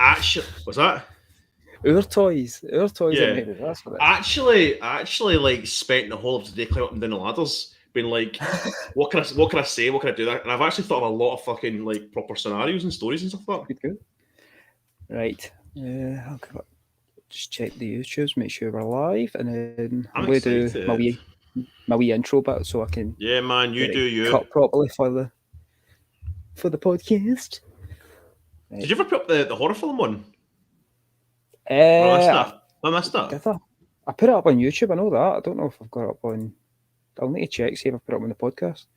Actually, was that? Our toys Yeah. are made of that's what it is. Actually, like spent the whole of the day climbing up and down the ladders, being like, what can I say? What can I do? That? And I've actually thought of a lot of fucking like proper scenarios and stories and stuff like that. Good. Right. I'll just check the YouTubes, make sure we're live, and then I'm going to do my wee intro bit so I can man, you do you cut properly for the podcast. Right. Did you ever put up the horror film one? I missed that. I put it up on YouTube. I know that. I don't know if I've got it up on. I'll need to check, see if I put it up on the podcast.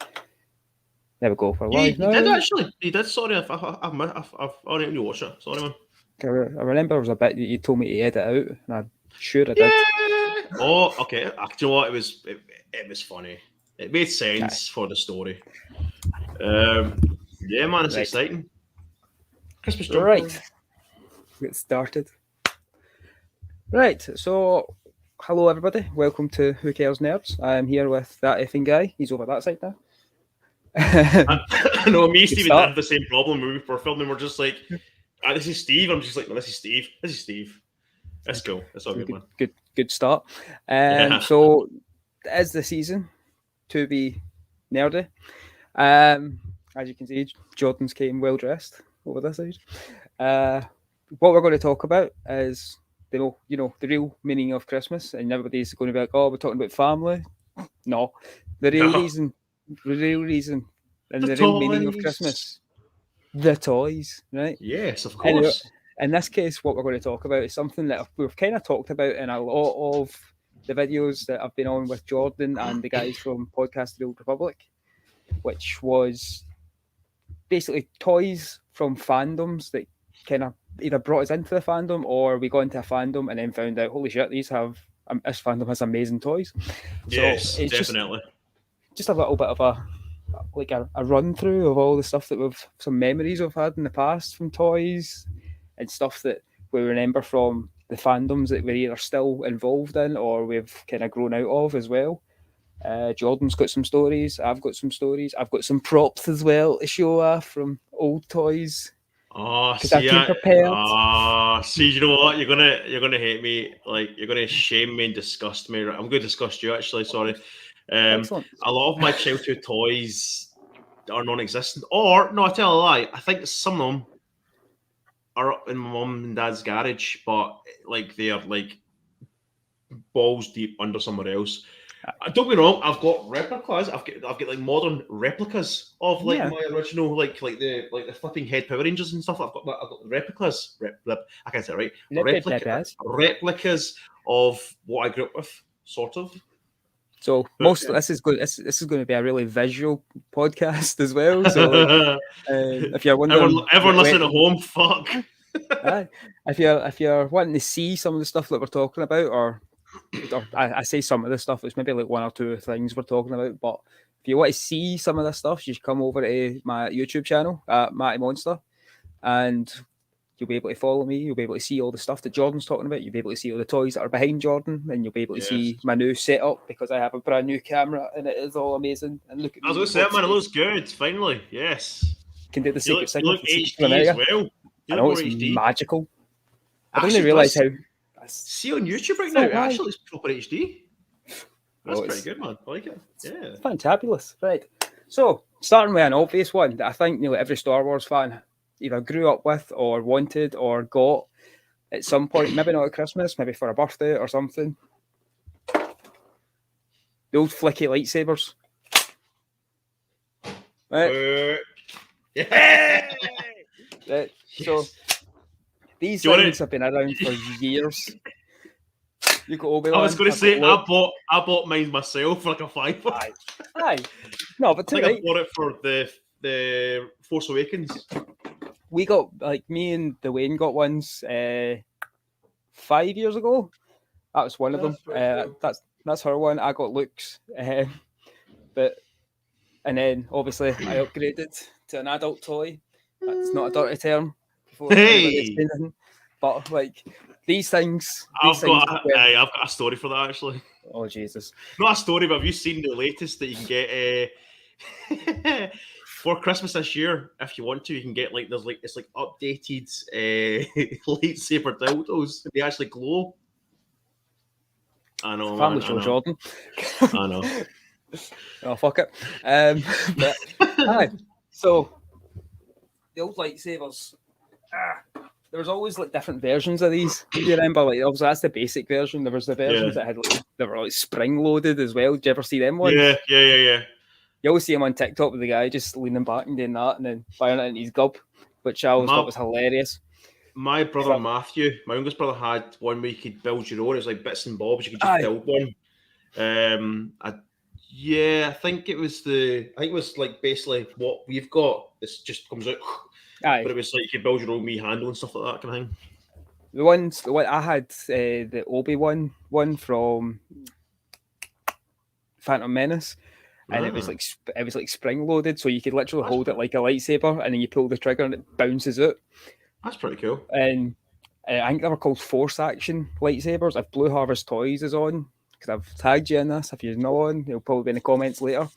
There we go for live now. You did actually. You did. Sorry, I've already watched it. Sorry, man. I remember there was a bit that you told me to edit out, and I'm sure I did. Oh, okay. Do you know what? It was funny. It made sense for the story. Yeah, man, it's exciting. Christmas jump. Right. Get started. Right, so hello everybody. Welcome to Who Cares Nerds. I'm here with that effing guy. He's over that side now. I know, me and Steven had the same problem when we were filming. We're just like, this is Steve. I'm just like, no, this is Steve. This is Steve. That's cool. That's all good, man. Good start. So it is the season to be nerdy. As you can see, Jordan's came well dressed over this side. What we're going to talk about is the real meaning of Christmas, and everybody's going to be like, "Oh, we're talking about family." No, the real reason, and the real meaning of Christmas, the toys, right? Yes, of course. In this case, what we're going to talk about is something that we've kind of talked about in a lot of the videos that I've been on with Jordan and the guys from Podcast The Old Republic, which was basically toys from fandoms that kind of either brought us into the fandom or we got into a fandom and then found out, holy shit, this fandom has amazing toys. Yes, it's definitely. Just a little bit of a run through of all the stuff that some memories we've had in the past from toys and stuff that we remember from the fandoms that we're either still involved in or we've kind of grown out of as well. Jordan's got some stories. I've got some stories. I've got some props as well to show off from old toys. Oh, see, you know what? You're gonna hate me. Like, you're gonna shame me and disgust me. I'm going to disgust you, actually. Sorry. A lot of my childhood toys are non-existent. Or no, I tell a lie. I think some of them are up in my mum and dad's garage, but like they are like balls deep under somewhere else. Don't be wrong. I've got replicas. I've got like modern replicas of like my original like the flipping head Power Rangers and stuff. I've got the replicas. I can't say it right. Replicas of what I grew up with, sort of. So this is going to be a really visual podcast as well. So if you're wondering, everyone listening at home, fuck. If you're wanting to see some of the stuff that we're talking about, or I say some of the stuff, it's maybe like one or two things we're talking about, but if you want to see some of this stuff, you should come over to my YouTube channel, Matty Monster, and you'll be able to follow me. You'll be able to see all the stuff that Jordan's talking about. You'll be able to see all the toys that are behind Jordan, and you'll be able to see my new setup because I have a brand new camera and it is all amazing. And look at I was going to say, man, it looks good. Finally, yes. Can do the secret signal. You look HD as well. I know it's HD. Magical. I didn't realise how. See on YouTube right now, actually, it's proper HD. That's pretty good, man. I like it. Yeah. It's fantabulous. Right. So, starting with an obvious one that I think nearly every Star Wars fan either grew up with or wanted or got at some point, maybe not at Christmas, maybe for a birthday or something. The old flicky lightsabers. Right. Yeah. Right. So these things have been around for years. You got Obi-Wan. I was going to say I bought mine myself for like a $5. Aye. No, but I think I bought it for the Force Awakens. We got, like, me and Dwayne got ones 5 years ago. That was one of them. That's her one. I got Luke's. And then obviously I upgraded to an adult toy. That's not a dirty term. But like these things. I've got a story for that, actually. Oh Jesus! Not a story, but have you seen the latest that you can get for Christmas this year, if you want to, you can get like it's like updated lightsaber dildos. They actually glow. I know, Family man. show, Jordan. I know. Oh, fuck it. But aye, so the old lightsabers. There was always like different versions of these. You remember, like obviously that's the basic version. There was the versions that had like they were like spring loaded as well. Did you ever see them ones? Yeah. You always see him on TikTok with the guy just leaning back and doing that, and then firing it in his gob, which I always thought was hilarious. My brother Matthew, my youngest brother, had one where you could build your own. It was like bits and bobs. You could just build one. I think it was like basically what we've got. This just comes out. But it was like you could build your own wee handle and stuff like that kind of thing. The one I had, the Obi-Wan one from Phantom Menace, and it was like spring loaded, so you could literally hold it like a lightsaber, and then you pull the trigger and it bounces out. That's pretty cool. And I think they were called Force Action lightsabers. If Blue Harvest Toys is on, because I've tagged you in this. If you're not on, he'll probably be in the comments later.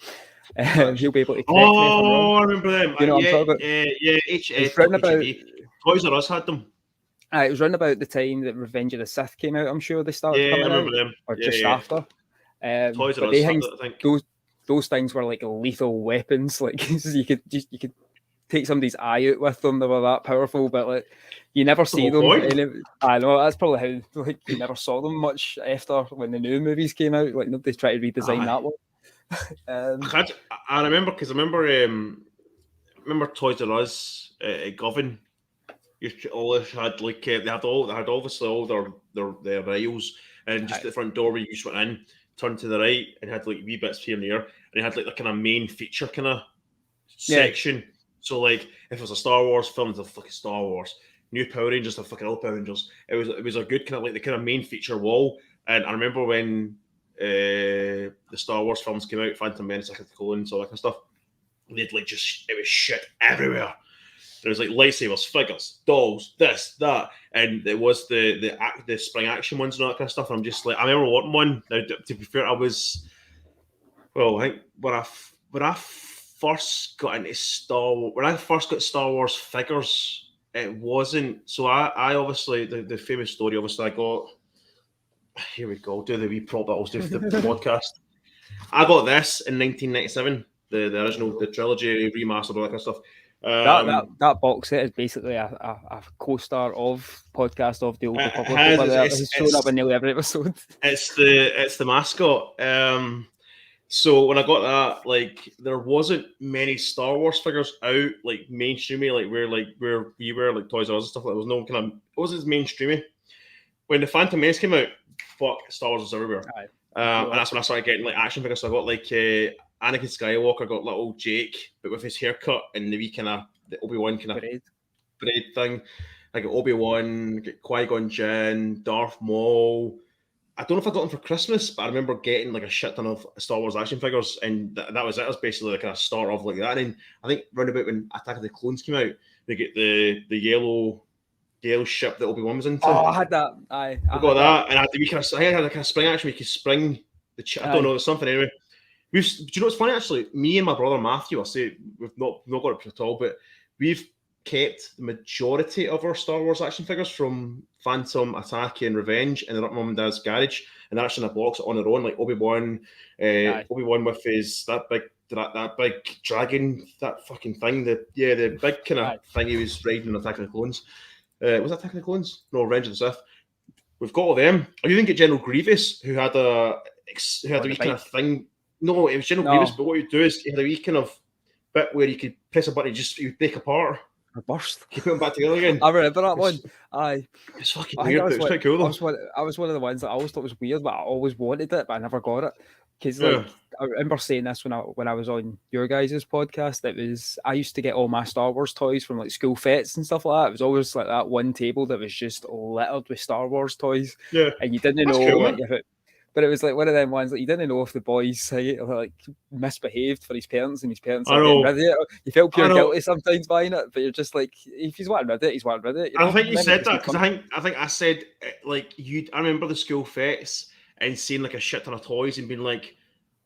He'll be able to correct me if I'm wrong. I remember them. You know what I'm talking about? Toys R Us had them. It was around about the time that Revenge of the Sith came out. I'm sure they started coming out, them. Or just after. Toys R Us had it, I think. Those things were like lethal weapons. Like you could take somebody's eye out with them. They were that powerful, but like you never see them. I know that's probably how like you never saw them much after when the new movies came out. Like nobody's tried to redesign that one. I remember remember Toys R Us at Govan. You always had like they had obviously all their rails, and just at the front door where you just went in, turned to the right, and had like wee bits here and there, and it had like the kind of main feature kind of section. So like if it was a Star Wars film, it's a fucking Star Wars. New Power Rangers, the fucking old Power Rangers. It was a good kind of like the kind of main feature wall. And I remember when the Star Wars films came out, Phantom Menace, Attack of the Clones, all that kind of stuff. They'd like it was shit everywhere. There was like lightsabers, figures, dolls, this, that, and it was the spring action ones and all that kind of stuff. And I'm just like, I remember wanting one. Now, to be fair, I think when I first got into Star Wars figures, it wasn't. So I obviously the famous story. Obviously, I got. Here we go. Do the wee prop that I was doing for the podcast. I got this in 1997, the original, the trilogy remastered, all that kind of stuff. That box set is basically a co-star of podcast of the Old Republic. It's shown up in nearly every episode. It's the mascot. So when I got that, like there wasn't many Star Wars figures out, like mainstreamy, like where we were, like Toys R Us and stuff. Like there was no kind of, it wasn't as mainstreamy. When the Phantom Menace came out, Star Wars was everywhere. And that's when I started getting like action figures. So I got like Anakin Skywalker, got little Jake, but with his haircut and the wee kind of the Obi-Wan kind of braid thing. I got Obi-Wan, Qui-Gon Jinn, Darth Maul. I don't know if I got them for Christmas, but I remember getting like a shit ton of Star Wars action figures, and that was it. It was basically like a start off like that. And then I think round about when Attack of the Clones came out, they get the yellow ship that Obi-Wan was into. Oh, I had that. I got that, and I had a kind of spring action. We could spring the chip. I don't know, there's something anyway. Do you know what's funny actually? Me and my brother Matthew, I say we've not got it at all, but we've kept the majority of our Star Wars action figures from Phantom, Attack, and Revenge, and they're up Mum and Dad's garage, and they're actually in a box on their own, like Obi-Wan with his that big dragon, that fucking thing, the big kind of thing he was riding in Attack of the Clones. Was that Attack of the Clones? No, Revenge of the Sith. We've got all them. Or you didn't get General Grievous, who had a wee kind of thing. No, it was General Grievous, but what you do is he had a wee kind of bit where you could press a button, he would break apart. A burst. Keep putting back together again. I remember that one. It's fucking weird, but it's quite cool though. I was one of the ones that I always thought was weird, but I always wanted it, but I never got it. Because I remember saying this when I was on your guys' podcast. I used to get all my Star Wars toys from like school fetes and stuff like that. It was always like that one table that was just littered with Star Wars toys. Yeah. And you didn't know but it was like one of them ones that you didn't know if the boys like misbehaved for his parents and his parents are getting rid of it. You felt pure guilty sometimes buying it, but you're just like, if he's wanting rid of it, he's wanting rid of it. I think you said that because I think I said like I remember the school fetes and seeing like a shit ton of toys and being like,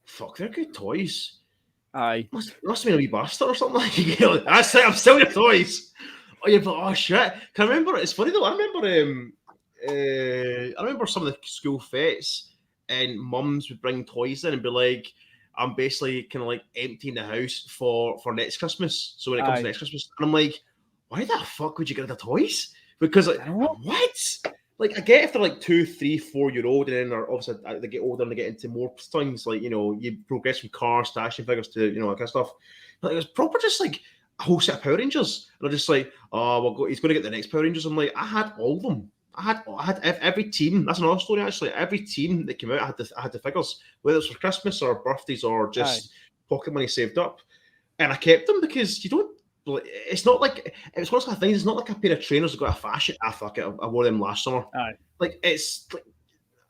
fuck, they're good toys. Aye. Must have been a wee bastard or something. That's it, I'm selling your toys. Oh, yeah, but oh shit. Can I remember? It's funny though. I remember some of the school fetes, and mums would bring toys in and be like, I'm basically kind of like emptying the house for next Christmas. So when it comes to next Christmas, and I'm like, why the fuck would you get the toys? Because like, what? Like, I get if they're like 2, 3, 4 year old, and then they're obviously they get older and they get into more things, like, you know, you progress from cars to action figures to, you know, that kind of stuff. But it was proper just like a whole set of Power Rangers. And they're just like, oh, well, he's going to get the next Power Rangers. I'm like, I had all of them. I had every team. That's another story, actually. Every team that came out, I had the figures, whether it's for Christmas or birthdays or just pocket money saved up. And I kept them because you don't. It's not like it's one of those things. It's not like a pair of trainers that got a fashion. Fuck it, I wore them last summer. Like, it's like,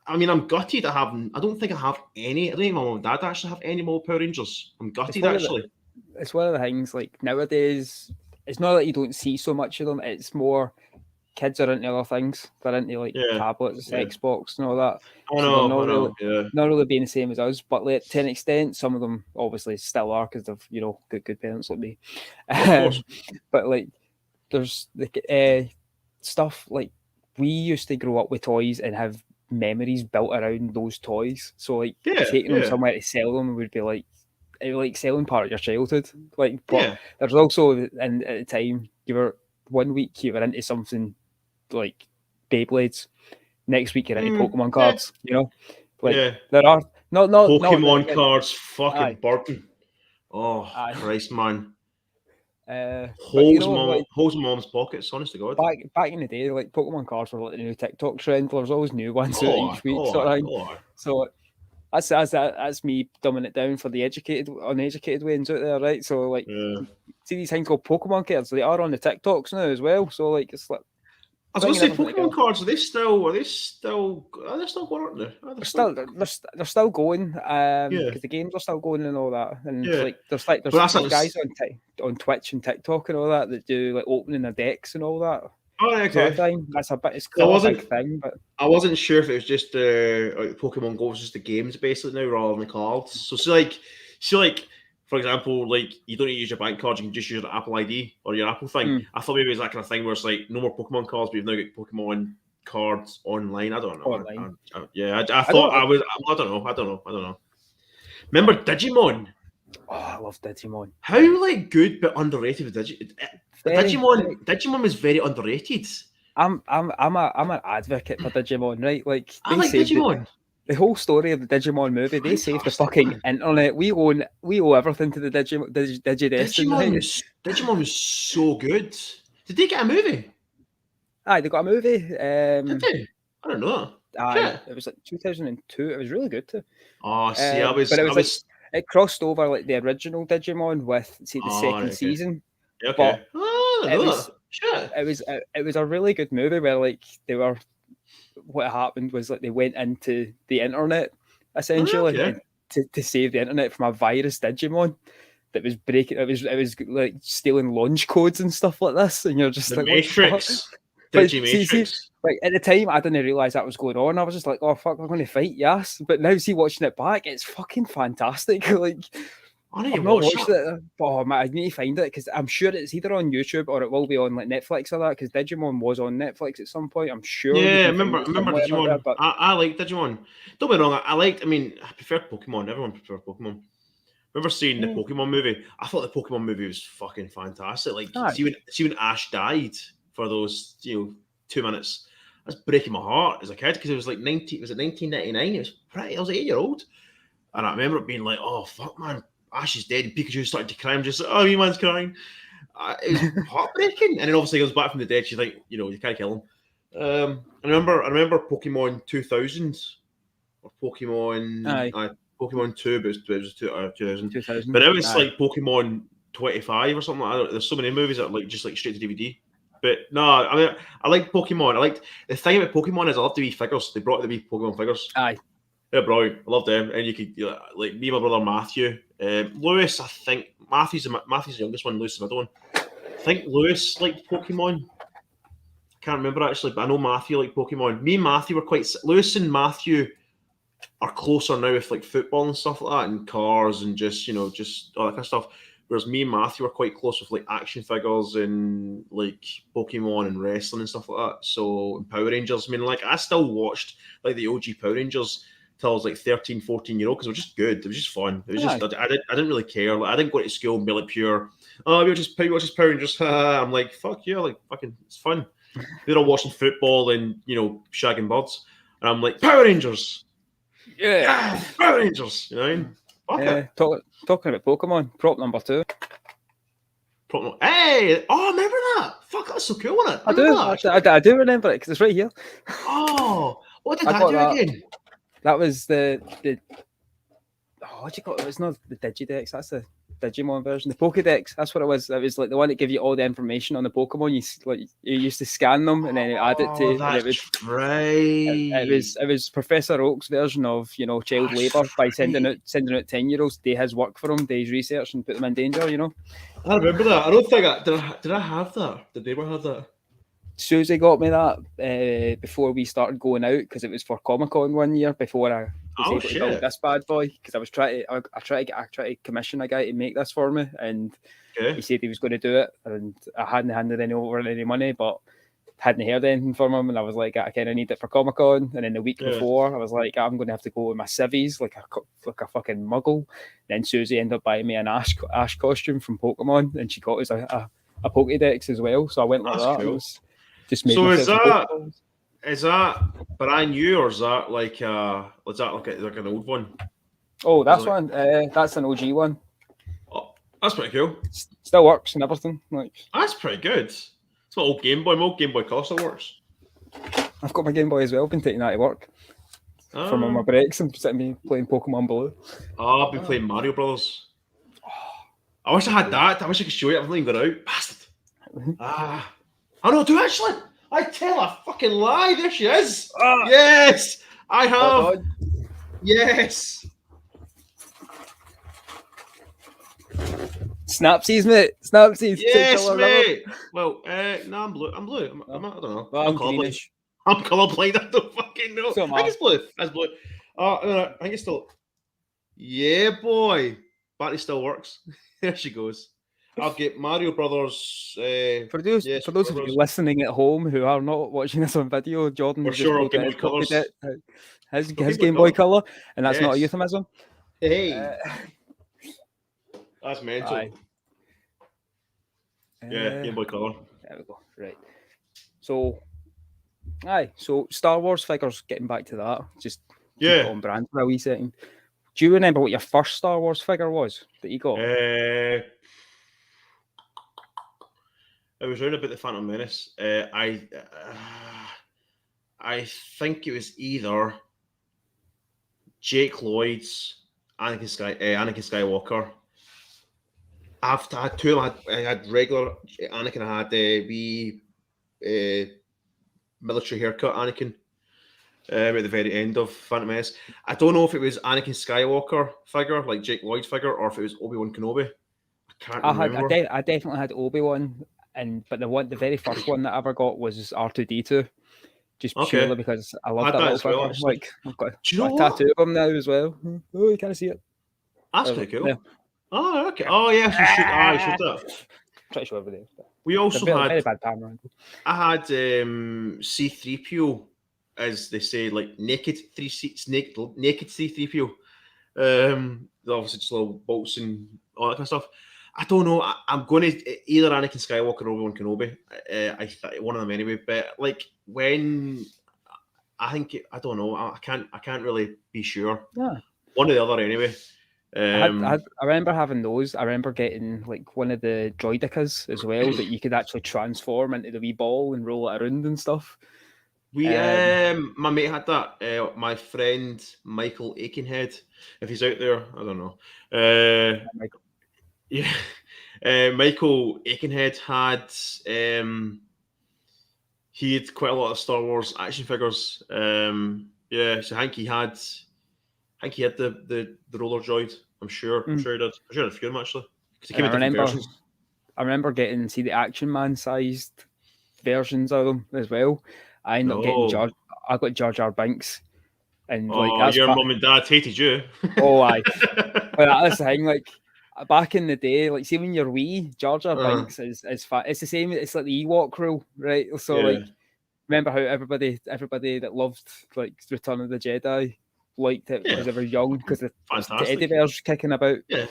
I mean, I'm gutted. I don't think I have any. I don't think my mum and dad actually have any more Power Rangers. I'm gutted, actually. It's one of the things, like, nowadays, it's not that you don't see so much of them. It's more kids are into other things. They're into like tablets, Xbox, and all that. I know. Not really being the same as us, but like, to an extent, some of them obviously still are because they've, you know, good parents like me. But like, there's the stuff like, we used to grow up with toys and have memories built around those toys. So like, taking them somewhere to sell them would be like selling part of your childhood. Like, but there's also, and at the time, you were 1 week you were into something like Beyblades, next week you're into Pokemon cards. You know, like there are not Pokemon cards. Fucking burden. Oh Christ, man. Holes mom's pockets, honest to God. Back in the day, like, Pokemon cards were like the new TikTok trend. There was always new ones out each week, sort of thing. So that's me dumbing it down for the uneducated ones out there, right? So like, see these things called Pokemon cards, they are on the TikToks now as well. So like, it's like, I was going to say, Pokemon cards, are they still going, aren't they? They're still going, because the games are still going and all that. And like, there's guys on Twitch and TikTok and all that do like opening their decks and all that. Oh, okay. Sort of thing. That's a big thing, but I wasn't sure if it was just like Pokemon Go was just the games basically now rather than the cards. So for example, like, you don't need to use your bank card, you can just use your Apple ID or your Apple thing. I thought maybe it was that kind of thing where it's like, no more Pokemon cards, but you've now got Pokemon cards online. I don't know. Online. I don't know. Remember Digimon? Oh, I love Digimon. How like good but underrated was Digimon? Digimon was very underrated. I'm an advocate for Digimon, right? Like, I like Digimon. The whole story of the Digimon movie, they saved the fucking internet. We owe everything to the Digidestin. Digimon was so good. Did they get a movie? Aye, they got a movie. Did they? I don't know. Aye, it was like 2002. It was really good too. Oh, see, it crossed over like the original Digimon with the second season. Okay. But it was a really good movie where like what happened was like they went into the internet essentially to save the internet from a virus Digimon that was breaking. It was like stealing launch codes and stuff like this, and you're just the like, Matrix. Digimatrix. Like, at the time, I didn't realize that was going on. I was just like, "Oh fuck, we're going to fight, yes." But now, see, watching it back, it's fucking fantastic. Like, I've not watched it. Oh man, I need to find it because I'm sure it's either on YouTube or it will be on like Netflix or that. Because Digimon was on Netflix at some point. I'm sure. Yeah, remember Digimon. There, but I like Digimon. Don't be wrong. I prefer Pokemon. Everyone prefers Pokemon. Remember seeing the Pokemon movie? I thought the Pokemon movie was fucking fantastic. Like, see when Ash died for those 2 minutes. That's breaking my heart as a kid because it was like 1999? I was 8-year-old, and I remember it being like, oh fuck, man. Ash is dead, and Pikachu started to cry. I'm just like, oh, your man's crying. It was heartbreaking. And then obviously he goes back from the dead. She's like, you can't kill him. I remember Pokemon 2000 or Pokemon Pokemon 2, but it was 2000. But now it's like Pokemon 25 or something like that. There's so many movies that are like just like straight to DVD. But no, I mean, I like Pokemon. The thing about Pokemon is I love the wee figures. They brought the wee Pokemon figures. Aye. They're brilliant. I love them. And you could, like me and my brother Matthew. Lewis, I think, Matthew's the youngest one, Lewis is the middle one. I think Lewis liked Pokemon. I can't remember actually, but I know Matthew liked Pokemon. Me and Matthew were Lewis and Matthew are closer now with like football and stuff like that, and cars and just all that kind of stuff. Whereas me and Matthew are quite close with like action figures and like Pokemon and wrestling and stuff like that. So and Power Rangers. I mean, like I still watched like the OG Power Rangers till I was like 13, 14-year-old because it was just good. It was just fun. It was just I didn't really care. Like I didn't go to school and be like pure. Oh, we watch just Power Rangers. I'm like fuck yeah, like fucking it's fun. They're all watching football and shagging birds, and I'm like Power Rangers. Yeah, Power Rangers. You know. Talking about Pokemon, prop number 2. Hey! Oh, remember that? Fuck, that's so cool, wasn't it? I do remember it because it's right here. Oh, what did that do again? That was the what do you call it? It's not the Digidex. That's the Digimon version. The Pokedex. That's what it was. It was like the one that gave you all the information on the Pokemon. You used to scan them and then add it to. That's right. It was Professor Oak's version of child labour by sending out 10-year-olds to do his work for him, do his research and put them in danger. I remember that. I don't think did I have that? Did they ever have that? Susie got me that before we started going out because it was for Comic-Con one year before I was able to build this bad boy because I was trying to commission a guy to make this for me and he said he was going to do it and I hadn't handed any money but hadn't heard anything from him and I was like I kind of need it for Comic-Con and then the week before I was like I'm going to have to go with my civvies like a fucking muggle. Then Susie ended up buying me an Ash costume from Pokemon and she got us a Pokedex as well so I went like that. Cool. So is that brand new or is that like an old one? Oh, that's one. That's an OG one. Oh, that's pretty cool. Still works and everything. That's pretty good. It's my old Game Boy. My old Game Boy Color still works. I've got my Game Boy as well. Been taking that to work for my breaks and sitting playing Pokemon Blue. I've been playing Mario Brothers. I wish I had that. I wish I could show you. I've not even got out. Bastard. I know, do actually. I tell a fucking lie. There she is. Yes, I have. Yes. Snapsies, mate. Snapsies. Yes, mate. Well, no, I'm blue. I'm blue. I don't know. Well, I'm greenish. I'm colourblind. I don't fucking know. So I think it's blue. That's blue. I think it's still. Yeah, boy. Battery still works. There she goes. I'll get Mario Brothers. For those of you listening at home who are not watching this on video, Jordan has just pulled his Game Boy Color, and that's not a euphemism. Hey, that's mental. Game Boy Color. There we go. Right. So Star Wars figures. Getting back to that, just on brand for a wee second. Do you remember what your first Star Wars figure was that you got? It was around about the Phantom Menace. I think it was either Jake Lloyd's, Anakin Skywalker. I had two of them. I had regular Anakin. I had the military haircut Anakin at the very end of Phantom Menace. I don't know if it was Anakin Skywalker figure, like Jake Lloyd figure, or if it was Obi-Wan Kenobi. I can't remember. I definitely had Obi-Wan. But the very first one that I ever got was R2D2, just purely because I love that little figure. Well, like I've got a tattoo of him now as well. Oh, you can't see it. That's pretty cool. Yeah. Oh, okay. Oh, yes, you should that. Try to show over there. We also had very bad camera. I had C3PO, as they say, like naked C3PO. Obviously just little bolts and all that kind of stuff. I don't know. I'm going to either Anakin Skywalker or Obi-Wan Kenobi. One of them anyway. But like when I don't know. I can't really be sure. Yeah. One or the other anyway. I remember having those. I remember getting like one of the Droidicas as well that you could actually transform into the wee ball and roll it around and stuff. My mate had that. My friend Michael Aikenhead, if he's out there, I don't know. Michael. Yeah, Michael Aikenhead had he had quite a lot of Star Wars action figures. So I think he had the roller droid. I'm sure he did. I'm sure he had a few of them actually. He came in different versions. I remember getting the Action Man sized versions of them as well. I ended up getting I got Jar Jar Binks. And like that's your mum and dad hated you. Oh, aye. But that's the thing. Like back in the day, like see when you're wee, Jar Jar Binks is fat. It's the same. It's like the Ewok rule, right? So like, remember how everybody that loved like Return of the Jedi liked it because they were young because the teddy bears kicking about. Yeah.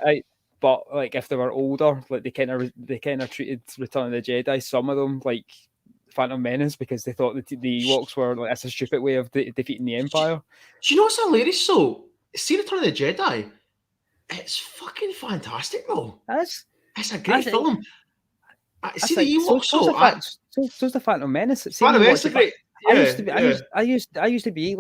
Right. But like if they were older, like they kind of treated Return of the Jedi, some of them like Phantom Menace, because they thought the Ewoks were like, that's a stupid way of defeating the Empire. Do you know what's hilarious? So, see Return of the Jedi. It's fucking fantastic, though. It's a great film. See the Ewoks. So's the Phantom Menace. Phantom Menace is great. I used to be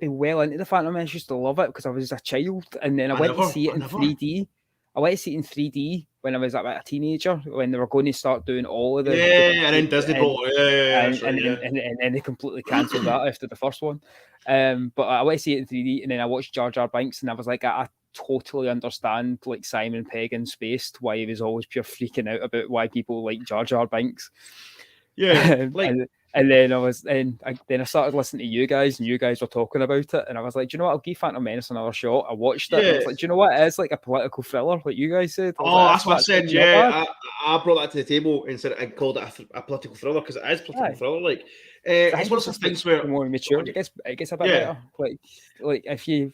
well into the Phantom Menace. I used to love it because I was a child, and then I went to see it in 3D. I went to see it in 3D when I was about a teenager, when they were going to start doing all of the and then Disney bought and then they completely cancelled that after the first one. But I went to see it in 3D, and then I watched Jar Jar Binks, and I was like, I totally understand like Simon Pegg in Spaced, why he was always pure freaking out about why people like Jar Jar Binks. Yeah, and then I started listening to you guys, and you guys were talking about it, and I was like, do you know what? I'll give Phantom Menace another shot. I watched it, and I was like, do you know what? It is like a political thriller, like you guys said. That's what I said. Yeah, I brought that to the table and said I called it a political thriller because it is a political thriller. Like, it's one of those things where more mature, it gets a bit better. Like if you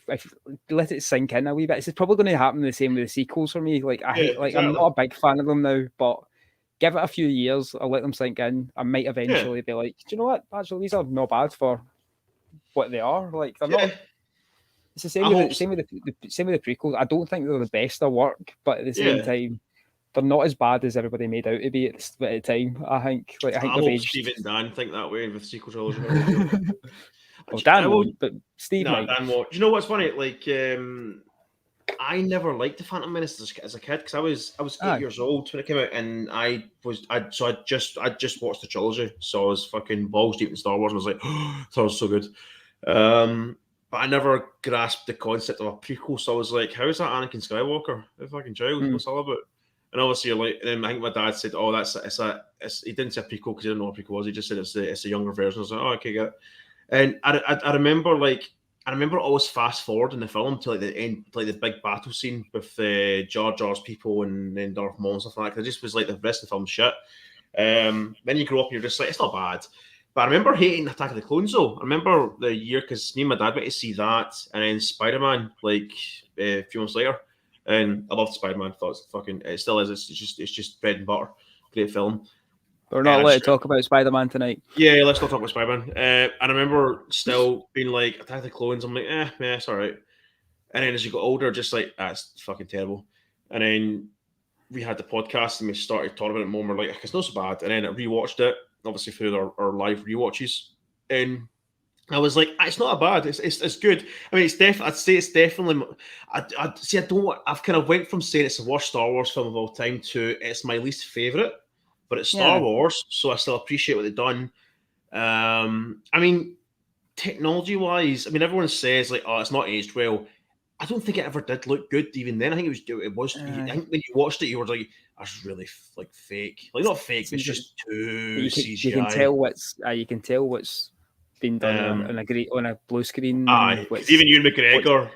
let it sink in a wee bit, it's probably going to happen the same with the sequels for me. Like I'm not a big fan of them now, but give it a few years, I'll let them sink in. I might eventually be like, do you know what? Actually, these are not bad for what they are. Like they're not. It's the same with the prequels. I don't think they're the best of work, but at the same time, they're not as bad as everybody made out to be at the time. I think. I hope Steve and Dan think that way with sequel trilogy. Well, Dan won't, but Steve might. Dan won't. Do you know what's funny? Like, I never liked the Phantom Menace as a kid because I was 8 years old when it came out, and I just watched the trilogy, so I was fucking balls deep in Star Wars, and I was like, oh, that was so good. But I never grasped the concept of a prequel, so I was like, how is that Anakin Skywalker? A fucking child? What's all about? And obviously, like, and then I think my dad said, "Oh, he didn't say a prequel because he didn't know what a prequel was. He just said it's a younger version." I was like, "Oh, okay, get it." And I remember always fast forward in the film to like the end, like the big battle scene with Jar Jar's people and then Darth Maul and stuff like that. It just was like the rest of the film shit. Then you grow up and you're just like, it's not bad. But I remember hating Attack of the Clones though. I remember the year because me and my dad went to see that and then Spider-Man like a few months later. And I loved Spider-Man. Thought it still is. It's just bread and butter. Great film. We're not allowed to talk about Spider-Man tonight. Yeah, let's not talk about Spider-Man. And I remember still being like, Attack of the Clones. I'm like, it's all right. And then as you got older, just like, that's fucking terrible. And then we had the podcast and we started talking about it more. And we're like, it's not so bad. And then I rewatched it, obviously through our live rewatches. And I was like, it's not bad. It's good. I mean, I'd say it's definitely. I've kind of went from saying it's the worst Star Wars film of all time to it's my least favorite. But it's Star Wars, so I still appreciate what they've done. I mean, technology-wise, I mean, everyone says like, "Oh, it's not aged well." I don't think it ever did look good even then. I think it was. I think when you watched it, you were like, "That's really like fake." Like not fake, it's just too CGI. You can tell what's been done on a blue screen. Even Ewan McGregor.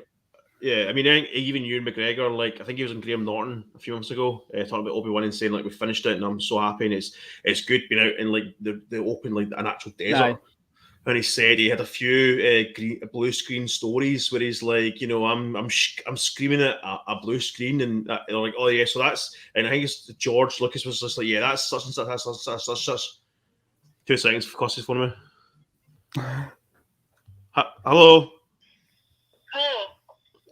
Yeah, I mean, even Ewan McGregor, like I think he was in Graham Norton a few months ago, talking about Obi-Wan and saying like we finished it and I'm so happy and it's good being out in like the open like an actual desert. And he said he had a few blue screen stories where he's like, you know, I'm screaming at a blue screen and they're like, oh yeah, so that's, and I think it's George Lucas was just like, yeah, that's such and such, that's such. 2 seconds, of course, his phone me. Hello. Hello.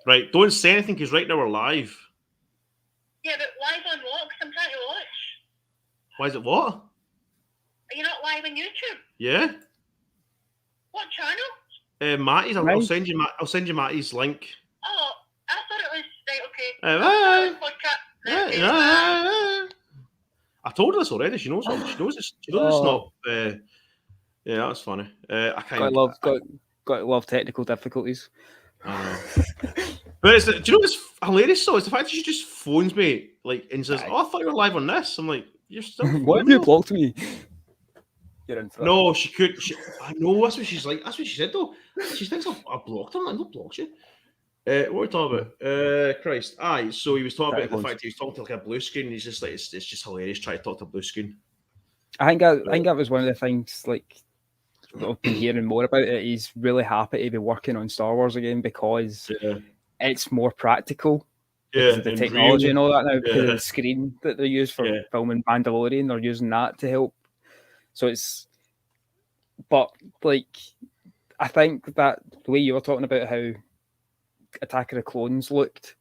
Right, don't say anything because right now we're live. Yeah, but live on what? Because I'm trying to watch. Why is it what? Are you not live on YouTube? Yeah. What channel? Matty's. I'll send you Matty's link. Oh, I thought it was right. Okay. I told her this already. She knows it. She knows it's not. Yeah, that's funny. I kind of got to love technical difficulties. But do you know what's hilarious? So it's the fact that she just phones me like and says, "Oh, I thought you were live on this." I'm like, "You're still." Why have you blocked me? you're in for No, she could. I know that's what she's like. That's what she said though. She thinks I blocked her. I don't block you. What are we talking about? Christ. Aye. So he was talking about the fact he was talking to like a blue screen. And he's just like, it's just hilarious trying to talk to a blue screen. I think that was one of the things like I've been hearing more about it. He's really happy to be working on Star Wars again because it's more practical. Because of the technology and all that now, because of the screen that they use for filming Mandalorian, they're using that to help. So but like, I think that the way you were talking about how Attack of the Clones looked,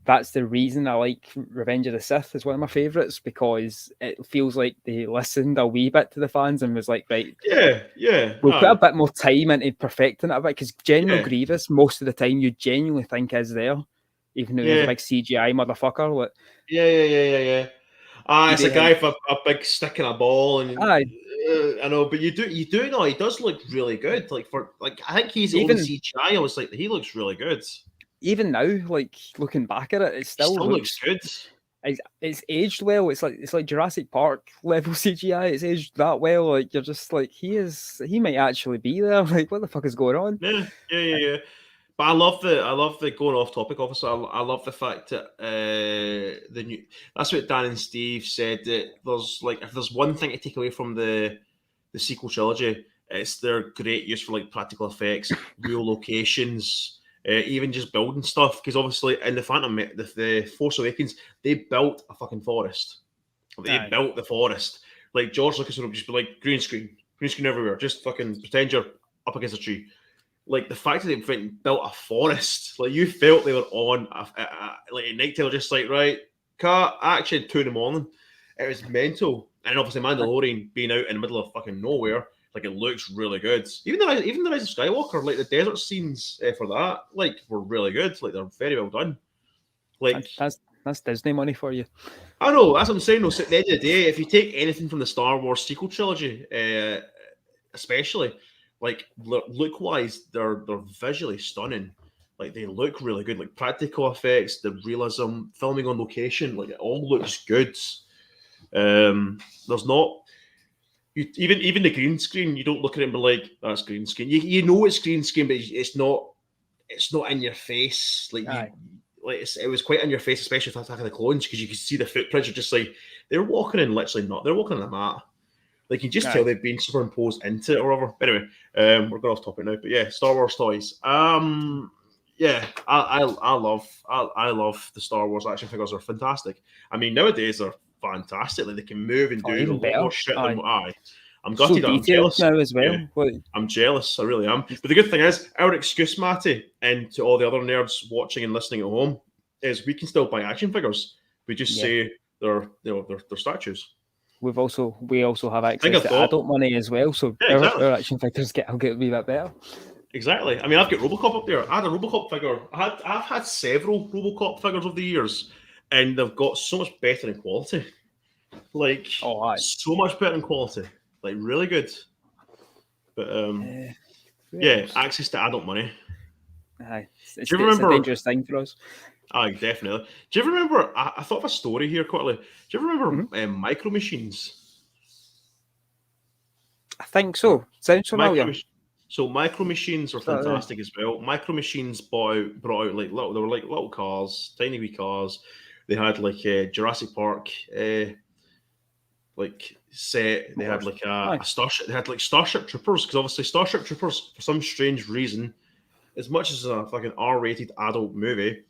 that's the reason I like Revenge of the Sith is one of my favourites, because it feels like they listened a wee bit to the fans and was like, right, we'll put a bit more time into perfecting it a bit, because General Grievous, most of the time, you genuinely think is there, even though he's a big CGI motherfucker. Like, it's a guy with a big stick and a ball, and I know, but you do know he does look really good. Like I think he's even CGI. I was like, he looks really good. Even now, like looking back at it, it still looks good. It's aged well. It's like Jurassic Park level CGI. It's aged that well. Like you're just like he might actually be there. Like what the fuck is going on? Yeah. But I love the going off topic. Obviously, I love the fact that the new. That's what Dan and Steve said. That there's like, if there's one thing to take away from the sequel trilogy, it's their great use for like practical effects, real locations, even just building stuff. Because obviously in the Phantom, the Force Awakens, they built a fucking forest. They built the forest. Like George Lucas would just be like green screen everywhere. Just fucking pretend you're up against a tree. Like the fact that they built a forest, like you felt they were on like at night. They were just like, right, cut, action, 2 a.m. It was mental. And obviously Mandalorian being out in the middle of fucking nowhere, like it looks really good. Even the Rise of Skywalker, like the desert scenes for that, like were really good. Like they're very well done. Like that's Disney money for you. I know, that's what I'm saying. Though, at the end of the day, if you take anything from the Star Wars sequel trilogy, especially. Like look-wise, they're visually stunning. Like they look really good. Like practical effects, the realism, filming on location, like it all looks good. There's not even the green screen. You don't look at it and be like, "That's green screen." You know it's green screen, but it's not in your face. Like it was quite in your face, especially with Attack of the Clones, because you could see the footprints. Are just like they're walking in literally not. They're walking on a mat. Like you just tell they've been superimposed into it or whatever. But anyway, we're going off topic now. But yeah, Star Wars toys. I love the Star Wars action figures. They're fantastic. I mean, nowadays they're fantastic. Like they can move and do a lot more shit than I'm gutted. I'm jealous now as well. Yeah, I'm jealous. I really am. But the good thing is, our excuse, Matty, and to all the other nerds watching and listening at home, is we can still buy action figures. We just say they're statues. We also have access to adult money as well, so our action figures will get a wee bit better. Exactly. I mean, I've got RoboCop up there. I had a RoboCop figure. I've had several RoboCop figures over the years, and they've got so much better in quality. Like, so much better in quality. Like, really good. But access to adult money. It's a dangerous thing for us. Definitely. Do you ever remember? I thought of a story here quickly. Do you ever remember Micro Machines? I think so. Sounds familiar. So Micro Machines were fantastic as well. Micro Machines brought out like they were like little cars, tiny wee cars. They had like Jurassic Park like set. They had like a Starship. They had like Starship Troopers, because obviously Starship Troopers, for some strange reason, as much as a fucking R-rated adult movie,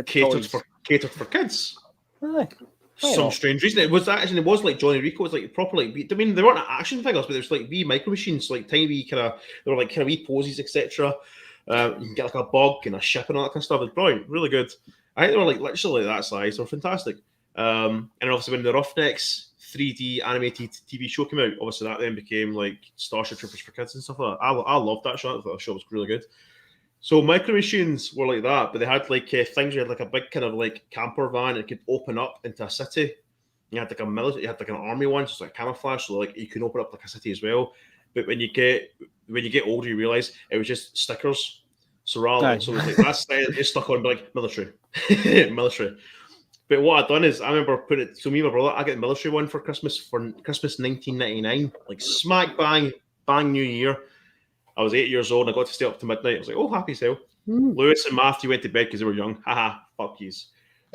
catered for kids. Some strange reason. It was like Johnny Rico. It was like proper like, I mean, they weren't action figures, but there's like wee micro machines, like tiny wee they were like kind of wee poses, etc. You can get like a bug and a ship and all that kind of stuff. It's brilliant, really good. I think they were like literally that size. They were fantastic. And obviously when the Roughnecks 3D animated TV show came out, obviously that then became like Starship Troopers for kids and stuff like that. I loved that show. I thought the show was really good. So Micro Machines were like that, but they had like things. You had like a big kind of like camper van. It could open up into a city. You had like a military. You had like an army one, so it's like camouflage. So like you can open up like a city as well. But when you get older, you realize it was just stickers. So rather, so it was like that's stuck on like military, military. But what I'd done is I remember putting it. So me and my brother, I got the military one for Christmas 1999, like smack bang New Year. I was 8 years old. And I got to stay up to midnight. I was like, oh, happy sale. Lewis and Matthew went to bed because they were young. Haha, fuck yous.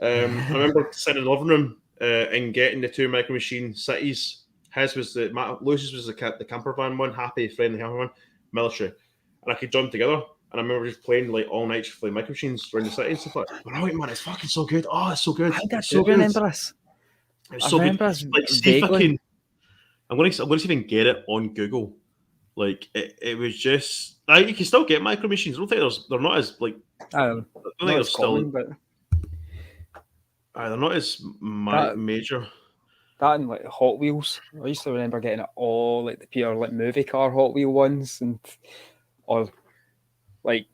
I remember sitting in the living room and getting the 2 Micro Machine cities. Lewis's was the camper van one, happy, friendly camper van, military. And I could join them together. And I remember just playing like all night for Micro Machines around the city and stuff like that. Right, man, it's fucking so good. Oh, it's so good. I think I do remember this. It was so good. Like, see if I can. I'm going to see if I can get it on Google. Like it was just. You can still get Micro Machines. I don't think they're not as like. I don't think they're still. But they're not as major. That and like Hot Wheels. I used to remember getting it all like the pure like movie car Hot Wheel ones or like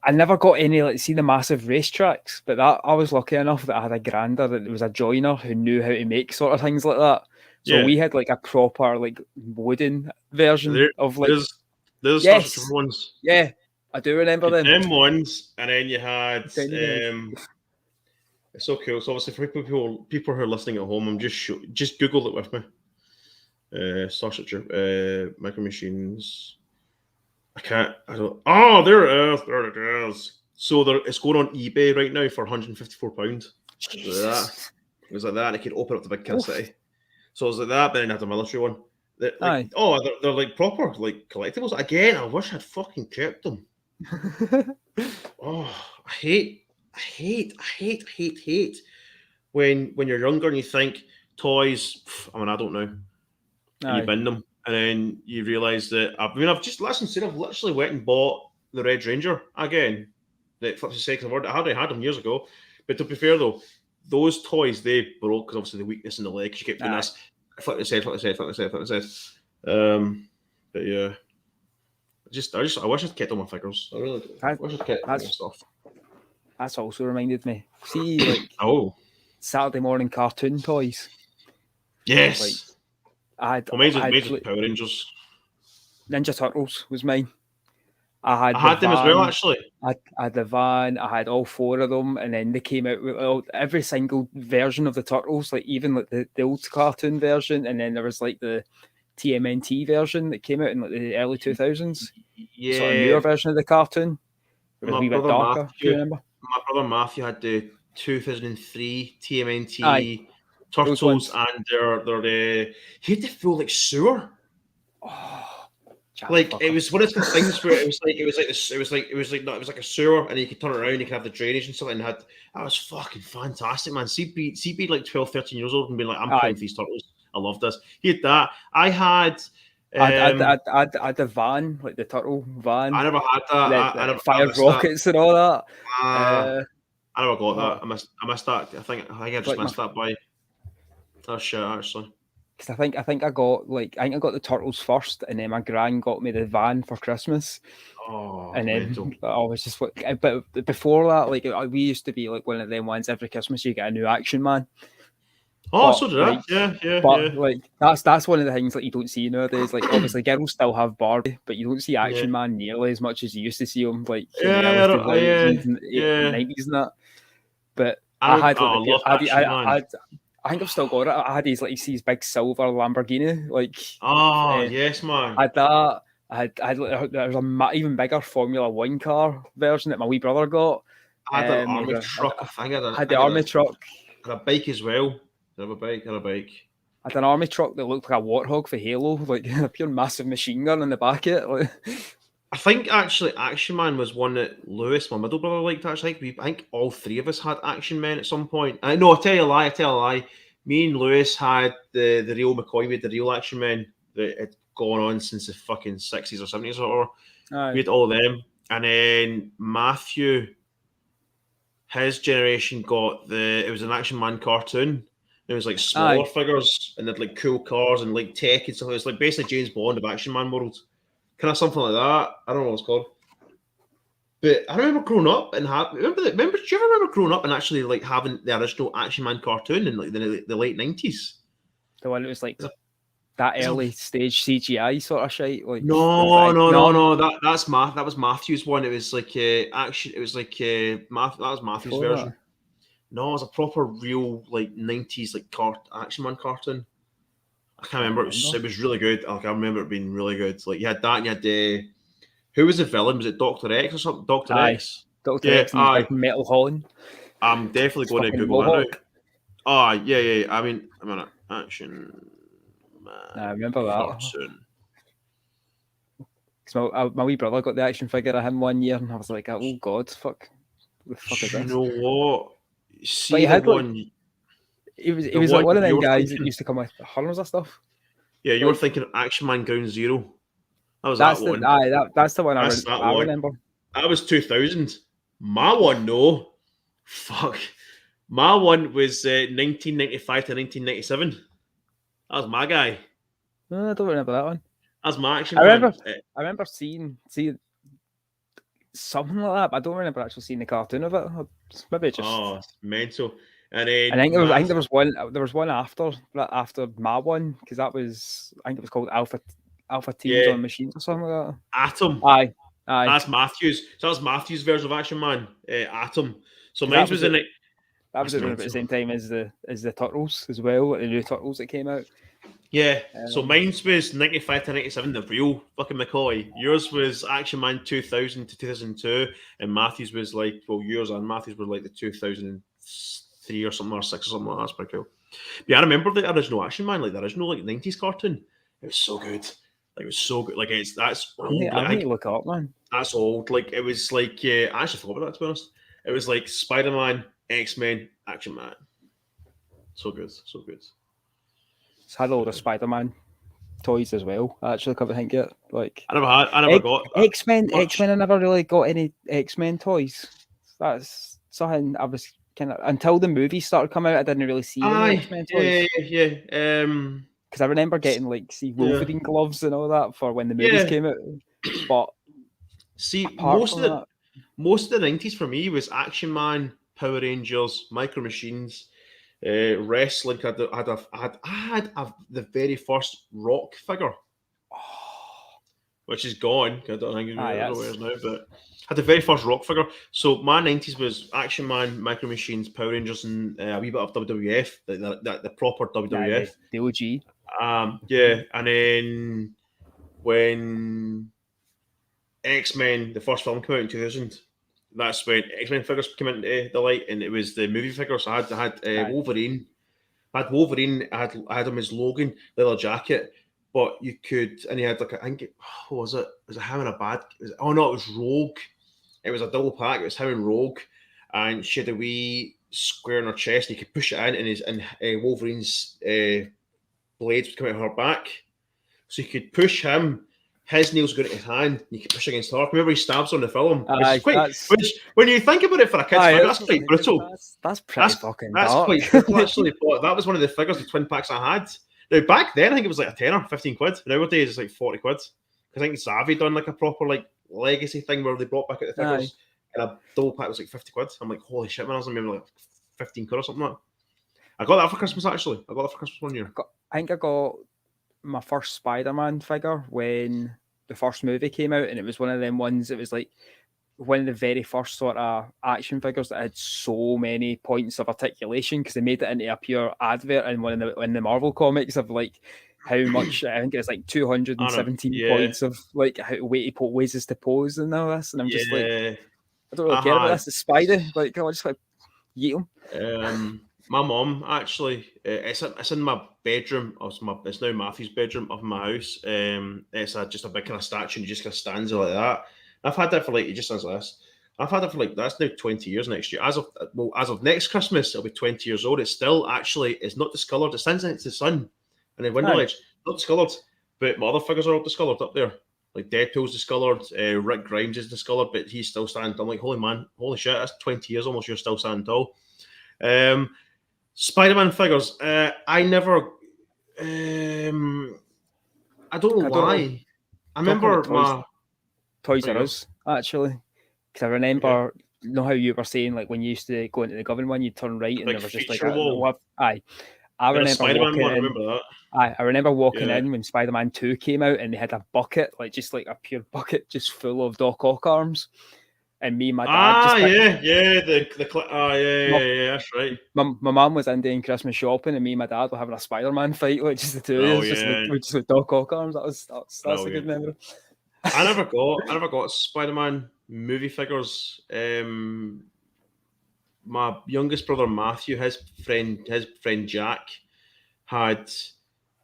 I never got any like see the massive racetracks, but that I was lucky enough that I had a grander that was a joiner who knew how to make sort of things like that. So we had like a proper like wooden version of like there's ones. Yeah, I do remember them. Them ones, and then you had it's so cool. So obviously for people who are listening at home, I'm just Google it with me. Starship Micro Machines. I don't. Oh, there it is. There it is. So it's going on eBay right now for £154. It was like that. And it could open up the big kind of city. So it was like that, but then I had the military one. They're like proper like collectibles. Again, I wish I'd fucking kept them. I hate when you're younger and you think toys. I'm an adult now. And you bin them, and then you realise that I've just I've literally went and bought the Red Ranger again. That for the sake of the word, I already had them years ago. But to be fair though, those toys they broke because obviously the weakness in the leg. You kept doing this. Flip his head. But yeah, I wish I'd kept all my figures. I really do. I wish I'd kept all my stuff. That's also reminded me. See, like Saturday morning cartoon toys. Yes. Like, mine was Power Rangers. Ninja Turtles was mine. I had them as well, actually. I had the van. I had all 4 of them, and then they came out with every single version of the Turtles, like even like the old cartoon version, and then there was like the TMNT version that came out in like the early 2000s. Yeah, sort of newer version of the cartoon. It was my a wee bit darker. Do you remember? My brother Matthew had the 2003 TMNT Turtles, and they're he had to feel like sewer. Like it was one of those things where it was like a sewer, and you could turn it around, you could have the drainage and stuff, and that was fucking fantastic, man. CB like 12, 13 years old and being like, I'm playing with these turtles. I love this. He had that. I had the van, like the turtle van. I never had that. I never fired rockets and all that. I never got that. I missed that. I think I just missed that by. Oh shit! Actually, because I think I got the turtles first, and then my gran got me the van for Christmas. Oh, and then I was just but before that, like we used to be like one of them ones every Christmas you get a new Action Man. Oh, so did I? Yeah. But like that's one of the things that you don't see nowadays. Like obviously girls still have Barbie, but you don't see Action Man nearly as much as you used to see him like in the early 90s and that. But I think I've still got it. I had his big silver Lamborghini. Yes, man. I had that. There was a even bigger Formula 1 car version that my wee brother got. I had an army truck. I had the army truck. I had a bike as well. I had a bike. I had an army truck that looked like a warthog for Halo, like a pure massive machine gun in the back of it. I think actually Action Man was one that Lewis, my middle brother, liked. Actually, I think all 3 of us had Action Man at some point. No, I tell you a lie. Me and Lewis had the real McCoy. We had the real Action Man that had gone on since the fucking 60s or 70s or whatever. We had all of them, and then Matthew, his generation got it was an Action Man cartoon. It was like smaller figures and they'd like cool cars and like tech and stuff. It was like basically James Bond of Action Man world. Kind of something like that. I don't know what it's called. But I remember growing up and do you ever remember growing up and actually like having the original Action Man cartoon in like the late 90s? The one that was like that early stage CGI sort of shit. Like no. That was Matthew's one. It was like action. It was like that was Matthew's version. No, it was a proper real like 90s like Action Man cartoon. I can't remember. It was really good. Like, I remember it being really good. Like you had that, and you had who was the villain? Was it Dr. X or something? Dr. X. Dr. X and like Metal Holland. I'm definitely going to Google that now. Oh yeah. I mean, Action Man. I remember that. Cartoon. Because my wee brother got the action figure of him one year, and I was like, "Oh God, fuck! What the fuck is this?" You know what? See, he had one. He was like one of them guys that used to come with hundreds of stuff. Yeah, you were thinking of Action Man Ground Zero. That's the one I remember. That was 2000. My one, no. Fuck. My one was 1995 to 1997. That was my guy. No, I don't remember that one. That's my Action Man. I remember seeing something like that, but I don't remember actually seeing the cartoon of it. Maybe just it's mental. And then I think there was one after my one, because I think it was called Alpha Teams on Machines or something like that. Atom. Aye. That's Matthews. So that's Matthews' version of Action Man. Atom. So mine was in it. That was around about the same time as the Turtles as well, like the new Turtles that came out. Yeah. So mine's was 95 to 97, the real fucking McCoy. Yours was Action Man 2000 to 2002, and Matthews was like, well, yours and Matthews were like the 2003 or something, or 6 or something like that. That's pretty cool. But yeah, I remember the original Action Man, like the original like 90s cartoon. It was so good. Like it was so good. Like that's old. I need to look up, man. That's old. Like it was like I actually forgot about that, to be honest. It was like Spider-Man, X-Men, Action Man. So good, so good. It's had all the Spider-Man toys as well. Actually, I think it like I never got X-Men. I never really got any X-Men toys. That's something I was kind of until the movies started coming out. I didn't really see any X-Men toys. Yeah. Because I remember getting like Wolverine gloves and all that for when the movies came out. But see, most of the 90s for me was Action Man, Power Rangers, Micro Machines, wrestling. I had the very first Rock figure, which is gone. I don't think it's now, but I had the very first Rock figure. So my 90s was Action Man, Micro Machines, Power Rangers, and a wee bit of WWF, the proper WWF. The OG. And then when X-Men, the first film, came out in 2000, that's when X-Men figures came into the light, and it was the movie figures. I had Wolverine. I had him as Logan, leather jacket, but you could, and he had like, I think, what was it? Was it him and a bad? It was Rogue. It was a double pack. It was him and Rogue, and she had a wee square in her chest, and you could push it in, and Wolverine's blades would come out of her back, so you could push him. His nails go into his hand, and you can push against her. Remember, he stabs on the film. Which, when you think about it for a kid's figure, that's quite brutal. That's fucking That's dark. quite brutal, actually. But that was one of the figures, the twin packs I had. Now, back then, I think it was like a tenner, 15 quid. Nowadays, it's like 40 quid. Because I think Zavi done like a proper like legacy thing where they brought back out the figures, and a double pack was like 50 quid. I'm like, holy shit, man, I was remember like 15 quid or something like that. I got that for Christmas, actually. I got that for Christmas one year. I think I got my first Spider-Man figure when the first movie came out, and it was one of them ones that was like one of the very first sort of action figures that had so many points of articulation, because they made it into a pure advert in the Marvel comics of like how much I think it's like 217 points of like how ways to pose and all this, and I'm just like, I don't really care about this. It's Spider, like I just like yeet him. My mum actually, it's in my bedroom. It's now Matthew's bedroom up in my house. It's just a big kind of statue, and you just kind of stands there like that. I've had that for like, it just stands like this. I've had it for like, that's now 20 years next year. As of next Christmas, it'll be 20 years old. It's still actually, it's not discoloured. It stands into the sun, and then window ledge, not discoloured. But my other figures are all discoloured up there. Like Deadpool's discoloured, Rick Grimes is discoloured, but he's still standing. I'm like, holy shit, that's 20 years almost. You're still standing tall. Spider-Man figures. I never. I don't know why. I remember my Toys R Us actually, because I remember. You know how you were saying like when you used to go into the Govan one, you'd turn right and there was just like I remember walking in. Remember that. I remember walking in when Spider-Man 2 came out, and they had a bucket, like just like a pure bucket, just full of Doc Ock arms. and me and my dad. That's right. My mum was in doing Christmas shopping, and me and my dad were having a Spider-Man fight, like just the two of us, just with dog cock arms. That's a good memory. I never got Spider-Man movie figures. My youngest brother Matthew, his friend Jack, had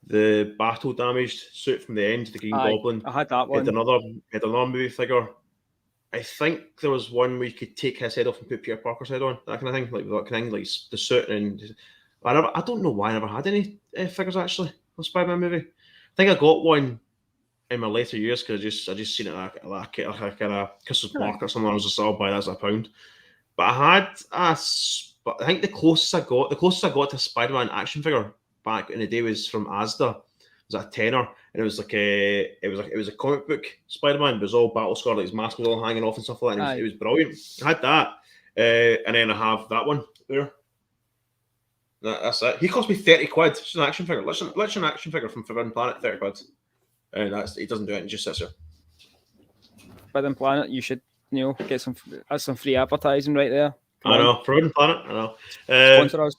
the battle damaged suit from the end, the Green Goblin. I had that one. Had another movie figure. I think there was one where you could take his head off and put Peter Parker's head on, that kind of thing, like the suit. And I don't know why I never had any figures actually of Spider-Man movie. I think I got one in my later years because I just seen it like a kind of Christmas market or something. I was just buy that as £1. But I think the closest I got to a Spider-Man action figure back in the day was from Asda. It was a tenner, and it was a comic book Spider-Man. It was all battle scarred, like his mask was all hanging off and stuff like that. It was brilliant. I had that, and then I have that one there. That's it. He cost me £30. It's an action figure. Literally an action figure from Forbidden Planet, £30. And he doesn't do it. It just sits there. Forbidden Planet, you should get some free advertising right there. I know, Forbidden Planet. I know. Sponsor us.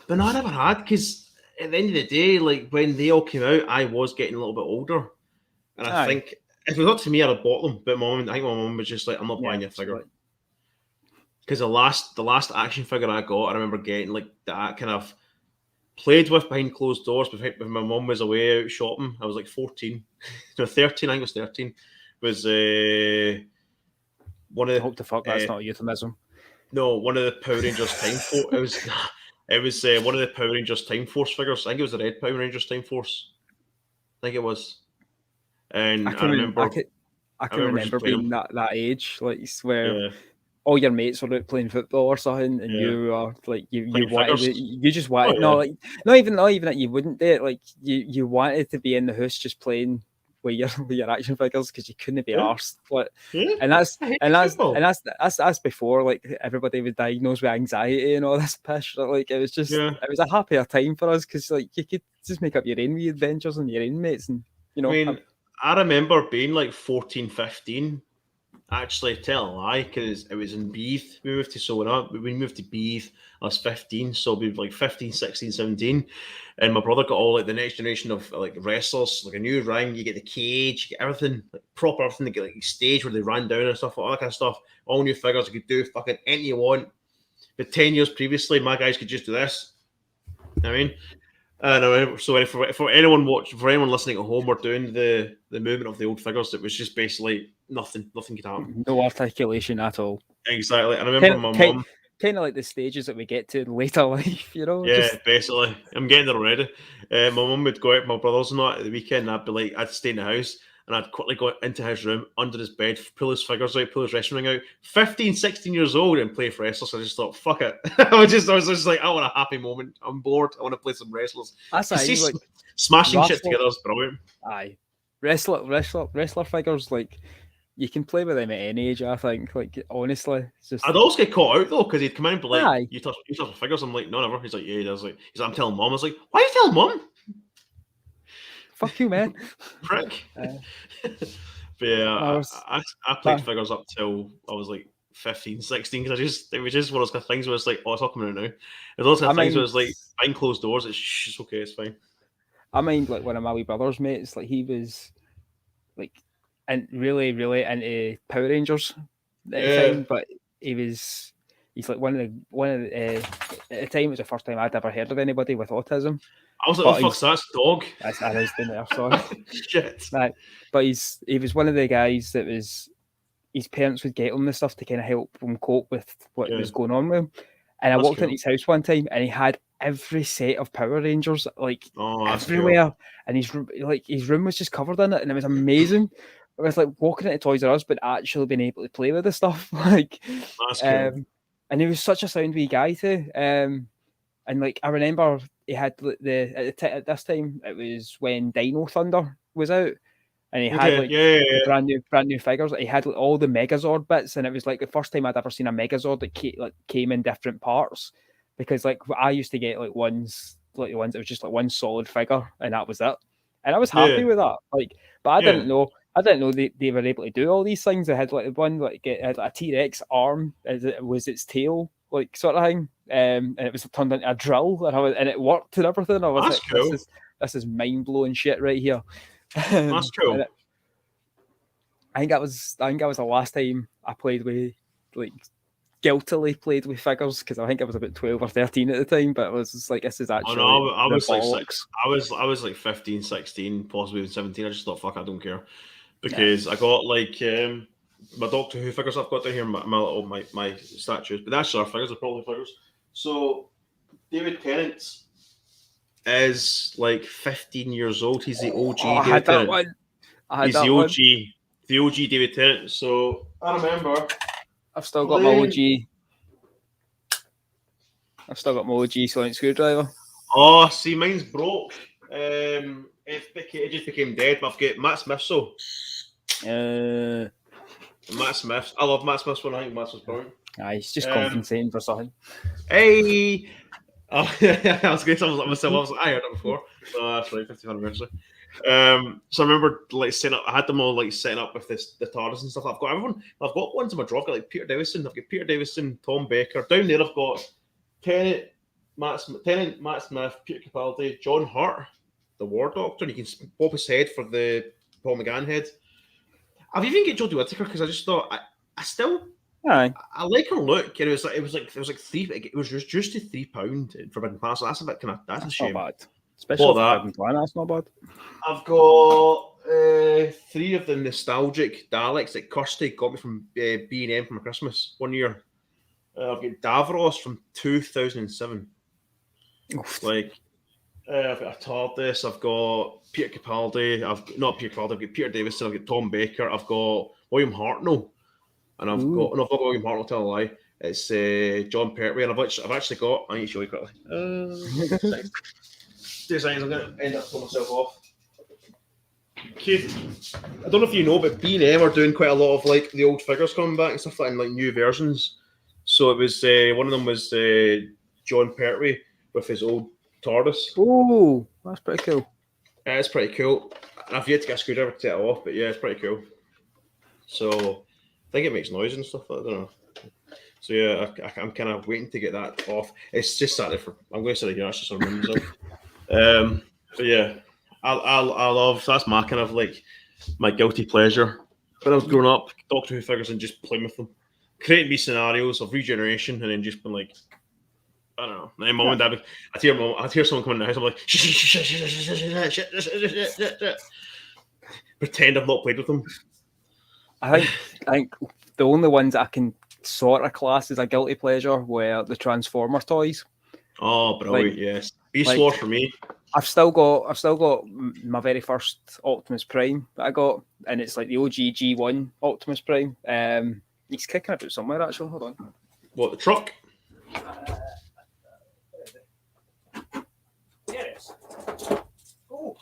But no, I never had, because at the end of the day, like when they all came out, I was getting a little bit older, and I think if it was up to me, I'd have bought them. But I think my mum was just like, "I'm not buying your figure," because the last action figure I got, I remember getting like that kind of played with behind closed doors. But my mum was away out shopping. I was like 14, no 13. I think I was 13. Was one of the. I hope the fuck that's not a euphemism. No, one of the Power Rangers Time Force. It was one of the Power Rangers Time Force figures. I think it was the Red Power Rangers Time Force. I think it was. And I remember being that age, like where all your mates were out playing football or something, and you are like you just wanted not even that you wouldn't do it. Like you wanted to be in the house just playing with your action figures because you couldn't be arsed. And that's before like everybody was diagnosed with anxiety and all this pish. Like it was just it was a happier time for us because like you could just make up your own wee adventures and your own mates, and I remember being like 14, 15. Actually, tell a lie, because it was in Beath. We moved to Beath. I was 15, so we were like 15, 16, 17. And my brother got all like the next generation of like wrestlers, like a new ring. You get the cage, you get everything, like proper everything. You get like stage where they ran down and stuff, all that kind of stuff. All new figures. You could do fucking anything you want. But 10 years previously, my guys could just do this. You know what I mean? So for anyone listening at home or doing the movement of the old figures, it was just basically nothing could happen. No articulation at all. Exactly. And I remember my mum. Kind of like the stages that we get to in later life, Yeah, basically. I'm getting there already. My mum would go out with my brothers and that at the weekend, and I'd stay in the house, and I'd quickly go into his room, under his bed, pull his figures out, pull his wrestling ring out. 15, 16 years old and play for wrestlers. I just thought, fuck it. I was just like, I want a happy moment. I'm bored. I want to play some wrestlers. That's like smashing shit together is brilliant. Aye. Wrestler figures, like, you can play with them at any age, I think. Like, honestly. It's just... I'd always get caught out, though, because he'd come in and be like, you touch the figures? I'm like, no, never. He's like, yeah, he does. He's like, I'm telling mum. I was like, why are you telling mum? Fuck you, man. Prick. But yeah, I played figures up till I was like 15, 16, because it was just one of those things where it's like, oh, it's all coming out now. It's those kind of things where it's like, behind closed doors, it's just okay, it's fine. I mind like one of my wee brother's mates, like he was like and really, really into Power Rangers at the time, but he's like one of the at the time it was the first time I'd ever heard of anybody with autism. I was like, oh, fuck's that's dog. I was doing there, sorry. Shit. Right. But he was one of the guys that was his parents would get him the stuff to kind of help him cope with what was going on with him. And I walked into his house one time and he had every set of Power Rangers like everywhere. Cool. And his room was just covered in it, and it was amazing. It was like walking into Toys R Us, but actually being able to play with the stuff. Like, that's cool. And he was such a sound wee guy too. And like I remember he had at this time it was when Dino Thunder was out, and he had brand new figures. He had like, all the Megazord bits, and it was like the first time I'd ever seen a Megazord that came in different parts. Because like I used to get like the ones that was just like one solid figure, and that was it. And I was happy with that. Like, but I didn't know I didn't know they were able to do all these things. They had like one had like a T-Rex arm as it was its tail, like sort of thing, and it was turned into a drill, and it worked and everything. I was That's cool. This is mind blowing shit right here. That's cool. I think that was the last time I played with guiltily played with figures, because I think I was about 12 or 13 at the time, but it was just like, this is actually I was like 6. I was like 15, 16, possibly 17. I just thought, fuck, I don't care, because I got like my Doctor Who figures I've got down here, my statues, but that's our figures, are probably figures. So David Tennant is like 15 years old. He's the OG David Tennant. He's the OG David Tennant. So I remember I've still got my OG sonic screwdriver. Oh, see, mine's broke. It just became dead, but I've got Matt Smith. So Matt Smith. I love Matt Smith's one. I think Matt Smith's brilliant. He's just compensating for something. Hey! Oh, I was going to say myself. I heard it before. So that's right, 50th anniversary. So I remember like setting up. I had them all like setting up with the TARDIS and stuff. I've got everyone. I've got ones in my drawer. I've got like Peter Davison. I've got Peter Davison, Tom Baker. Down there, I've got Tennant, Matt Smith, Peter Capaldi, John Hurt, the War Doctor. And you can pop his head for the Paul McGann head. I've even got Jodie Whittaker, because I just thought I like her look. And it was like £3. It was just to £3 in Forbidden Planet. So that's a bit that's a shame. Not bad. Especially Forbidden Planet, that's not bad. I've got 3 of the nostalgic Daleks that Kirsty got me from B&M for my Christmas one year. I've got Davros from 2007. I've got a TARDIS. I've got Peter Capaldi. I've got Peter Davison. I've got Tom Baker. I've got William Hartnell. And I've got William Hartnell, tell a lie. It's John Pertwee. And I've actually got, I need to show you quickly. 2 seconds, I'm going to end up pulling myself off. Keith, I don't know if you know, but B&M are doing quite a lot of like the old figures coming back and stuff like, and like new versions. So it was one of them was John Pertwee with his old TARDIS. Oh, that's pretty cool. It's pretty cool. And I've yet to get a screwdriver to set it off, but yeah, it's pretty cool. So I think it makes noise and stuff. I don't know. So yeah, I'm kind of waiting to get that off. It's just sat there I'm going to sit here. That's just on myself. But yeah, I love. That's my kind of like my guilty pleasure. When I was growing up, Doctor Who figures and just playing with them, creating these scenarios of regeneration, and then just been like, I don't know. And Mom and Dad, I'd hear someone coming in the house. I'm like, shit. Pretend I've not played with them. I think the only ones I can sort of class as a guilty pleasure were the Transformer toys. Oh, brilliant! Yes, Beast Wars for me. I've still got my very first Optimus Prime that I got, and it's like the OG G1 Optimus Prime. He's kicking about somewhere actually. Hold on. What, the truck? Yes. Oh.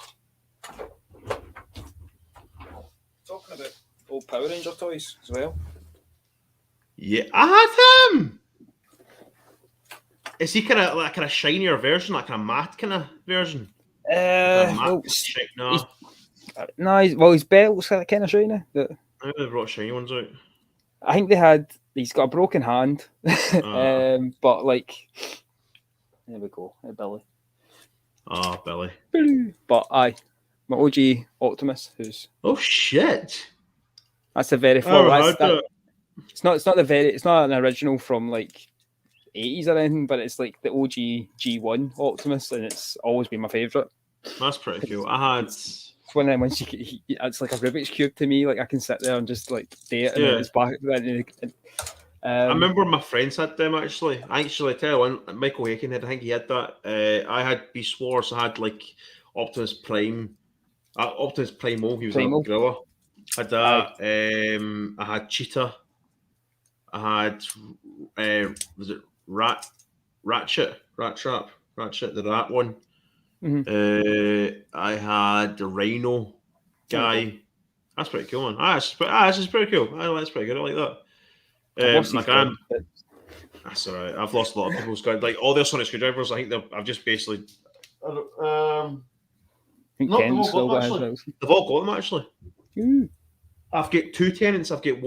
Talking about old Power Ranger toys as well. Yeah, I had him. Is he kind of shinier version, like a matte kind of version? His belt's kind of shiny. I think they brought shiny ones out. I think he's got a broken hand, but like, there we go, Billy. Oh, Billy. But my OG Optimus, who's shit. That's the very first. It's not an original from like 80s or anything, but it's like the OG G1 Optimus, and it's always been my favourite. That's pretty cool. I had. It's one of them once it's like a Rubik's Cube to me. Like I can sit there and just like do it, and then it's back. I remember my friends had them actually. I tell you one, Michael Haken had. I think he had that. I had Beast Wars. I had like Optimus Prime. Optimus Primo. He was a gorilla. I had that. I had Cheetah. I had was it Ratchet, the rat one. Mm-hmm. I had the Rhino guy. Mm-hmm. That's pretty cool, man. That's pretty cool. That's pretty good. I like that. That's all right. I've lost a lot of people's like all their sonic screwdrivers. I think I've just basically. They've all got them actually. I've got two tenants. I've got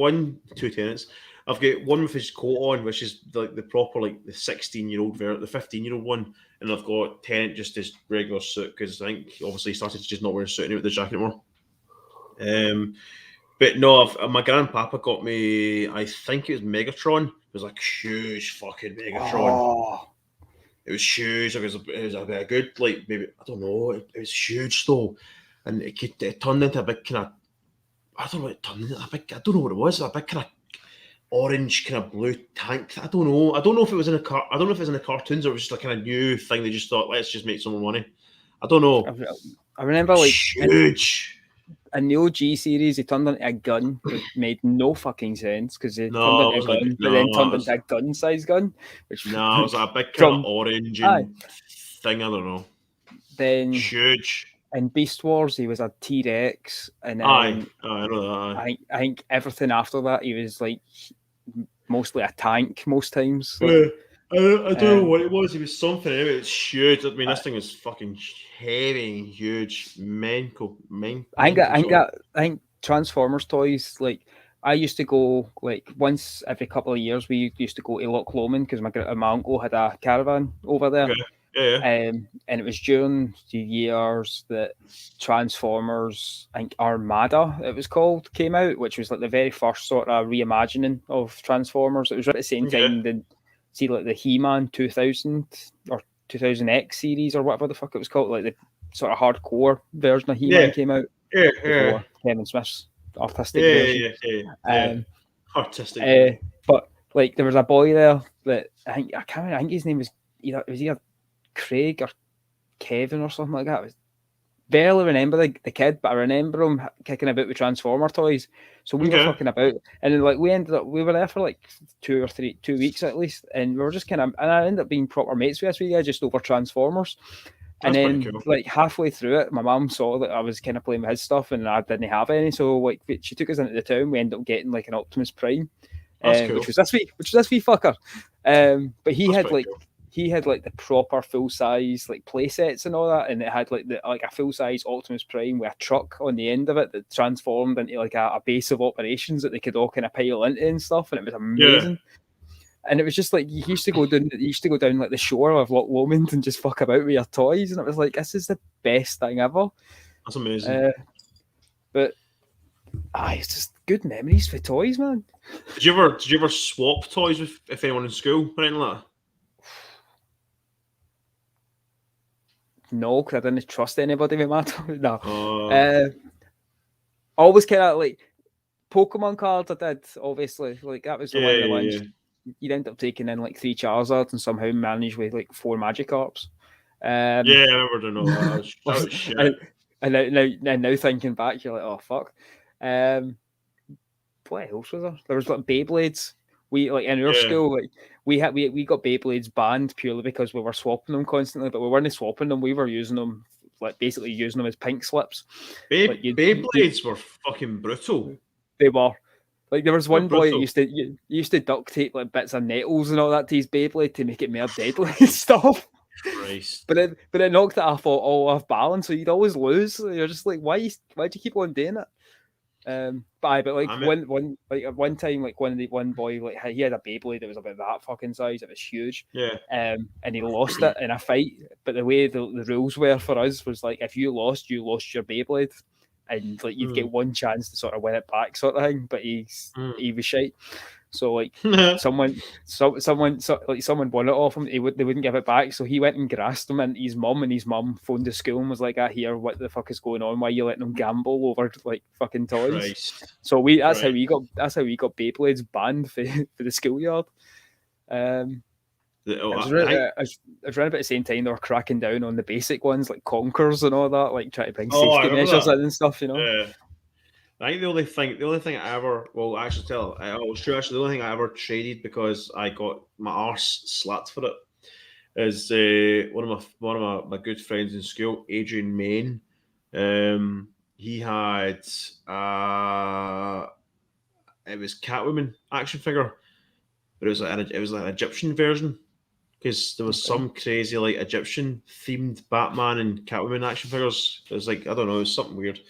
two tenants. I've got one with his coat on, which is like the proper, like the 16-year-old, the 15-year-old one, and I've got tenant just his regular suit because I think obviously he started to just not wear a suit anymore with the jacket anymore. But no, my grandpapa got me. I think it was Megatron. It was like huge fucking Megatron. Oh. It was huge. It was a good, like, maybe, I don't know. It was huge though, and it turned into a big kind of. I don't know what it turned into. I don't know what it was. A big kind of orange, kind of blue tank. I don't know. I don't know if it was in a car. I don't know if it was in the cartoons or it was just a kind of new thing. They just thought, let's just make some more money. I don't know. I remember, like, huge. In the OG series, he turned into a gun, which made no fucking sense because he turned into a gun, but then turned into a gun-sized gun. Which it was a big kind of orange thing. I don't know. Then huge. In Beast Wars, he was a T-Rex, and I know that. I think everything after that, he was like mostly a tank most times. Like, I don't know what it was. It was something. It was huge. I mean, this thing was fucking heavy and huge. I think Transformers toys, like, I used to go, like, once every couple of years, we used to go to Loch Lomond because my uncle had a caravan over there. Okay. Yeah. And it was during the years that Transformers, I think Armada, it was called, came out, which was like the very first sort of reimagining of Transformers. It was right at the same time that, see, like the He-Man 2000 or 2000X series or whatever the fuck it was called, like the sort of hardcore version of He-Man came out. Yeah. Kevin Smith's artistic version. Yeah. Artistic. But like there was a boy there that I can't remember, I think his name was either Craig or Kevin or something like that. I barely remember the kid, but I remember him kicking about with Transformer toys. So we were fucking about, and then like we were there for like 2 weeks at least, and we were just kind of, and I ended up being proper mates with this guy just over Transformers. And then, like, halfway through it, my mum saw that I was kind of playing with his stuff and I didn't have any. So, like, she took us into the town. We ended up getting, like, an Optimus Prime, which was this wee fucker. But he had the proper full-size, like, play sets and all that. And it had, like, a full-size Optimus Prime with a truck on the end of it that transformed into, like, a base of operations that they could all kind of pile into and stuff. And it was amazing. Yeah. And it was just like you used to go down like the shore of Loch Lomond and just fuck about with your toys, and it was like, this is the best thing ever. That's amazing. But it's just good memories for toys, man. Did you ever swap toys with anyone in school or anything like that? No, because I didn't trust anybody with my toys. No. Always kind of like Pokemon cards. I did, obviously. Like that was one of the ones. Yeah. You'd end up taking in like 3 Charizards and somehow manage with like 4 Magikarps. I remember doing all that. That was shit. And now thinking back, you're like, oh fuck. What else was there? There was like Beyblades. We like in our school, like we got Beyblades banned purely because we were swapping them constantly, but we weren't swapping them. We were using them, like basically using them as pink slips. Beyblades were fucking brutal. They were. Like there was one boy that used to duct tape like bits of nettles and all that to his Beyblade to make it more deadly and stuff. Christ. But it knocked it off balance, so you'd always lose. So you're just like, why'd you keep on doing it? But one time, like one boy, like he had a Beyblade that was about that fucking size. It was huge. Yeah. And he lost it in a fight. But the way the rules were for us was like, if you lost your Beyblade. And like you'd get one chance to sort of win it back, sort of thing. But he was shite. So like someone won it off him. They wouldn't give it back. So he went and grasped him and his mum, and his mum phoned the school and was like, "I hear what the fuck is going on? Why are you letting them gamble over like fucking toys?" Christ. So that's how we got Beyblades banned for the schoolyard. It was around about the same time they were cracking down on the basic ones like Conkers and all that, like trying to bring safety measures in and stuff, you know. Yeah. I think the only thing I ever, the only thing I ever traded because I got my arse slapped for it is one of my good friends in school, Adrian Main. He had it was Catwoman action figure, but it was like an Egyptian version. Because there was some crazy like Egyptian themed Batman and Catwoman action figures. It was like, I don't know, it was something weird.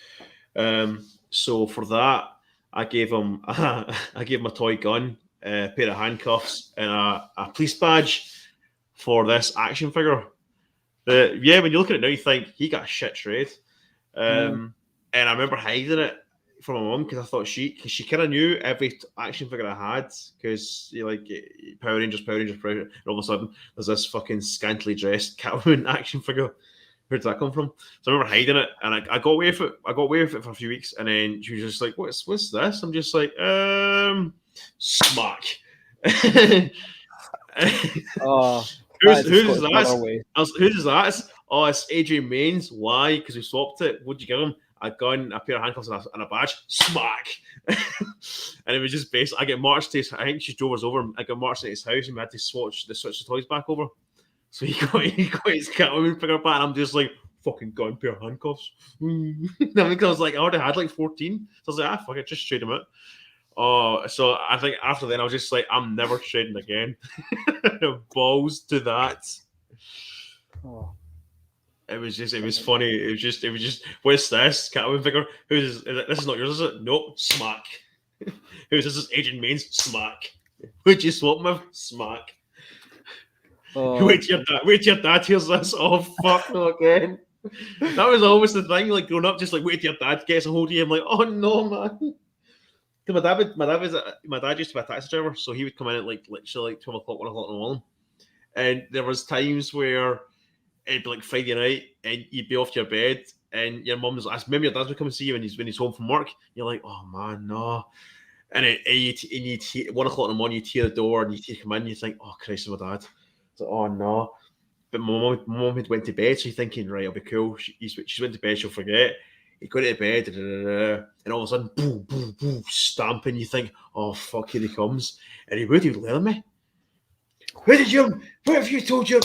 So for that, I gave him a toy gun, a pair of handcuffs, and a police badge for this action figure. When you look at it now, you think he got a shit trade. And I remember hiding it from my mum because I thought she kind of knew every action figure I had because Power Rangers, and all of a sudden there's this fucking scantily dressed Catwoman action figure. Where did that come from? So I remember hiding it, and I got away with it. I got away with it for a few weeks, and then she was just like, "What's this?" I'm just like, smack. Who's that? Who's that? Oh, it's Adrian Maines. Why? Because we swapped it. What'd you give him? A gun, a pair of handcuffs, and a badge. Smack. And it was just based. I get marched to his. I think she drove us over. I got marched to his house, and we had to switch the toys back over. So he got his Catwoman figure back, and I'm just like, fucking gun, pair of handcuffs. I was like, I already had like 14. So I was like, fuck it, just trade them out. Oh, so I think after then I was just like, I'm never trading again. Balls to that. Oh. It was funny. It was just. What's this Catwoman figure? This is not yours, is it? Nope. Smack. Who's this? Is Agent Mains? Smack. Who'd you swap with? Smack. Oh. Wait till your dad hears this. Oh fuck no again. That was always the thing. Like growing up, just like wait till your dad gets a hold of you. I'm like, oh no, man. My dad used to be a taxi driver, so he would come in at literally 12 o'clock, 1 o'clock in the morning. And there was times where it'd be like Friday night, and you'd be off to your bed, and your mum's. I remember your dad would come and see you when he's home from work. You're like, oh man, no. And you'd 1 o'clock in the morning, you'd hear the door, and you'd come in, and you think, oh Christ, it's my dad. It's like, oh no. But my mum had went to bed, so you're thinking, right, it'll be cool. She's went to bed, she'll forget. You go to bed, and all of a sudden, boom, boom, boom, stamping. You think, oh fuck, here he comes. And he would let me. What have you told you?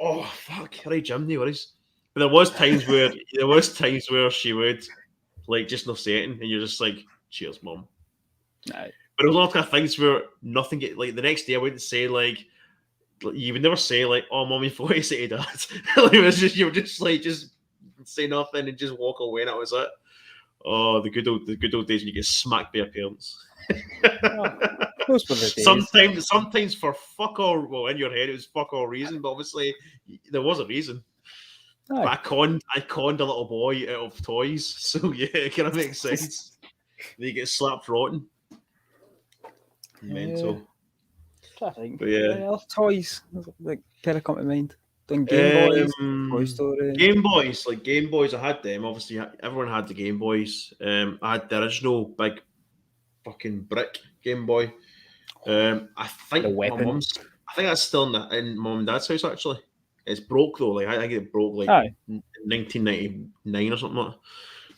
Oh fuck, right, Jim, no worries. But there was times where she would just not say anything, and you're just like, cheers, mum. No. But there was a lot of things where nothing get the next day. I wouldn't say you would never say oh, mummy, what you say to dad. It was just you were just say nothing and just walk away, and that was it. Oh, the good old days when you get smacked by your parents. Those were the days. Sometimes for fuck all. Well, in your head it was fuck all reason, but obviously there was a reason. But I conned a little boy out of toys, so yeah, it kind of makes sense. They get slapped rotten. Mental. I think. But yeah, toys kind of come to mind. Game Boys, Toy Story. Game Boys, I had them. Obviously, everyone had the Game Boys. I had the original big fucking brick Game Boy. I think my mum's. I think that's still in mum and dad's house. Actually, it's broke though. I think it broke in 1999 or something. I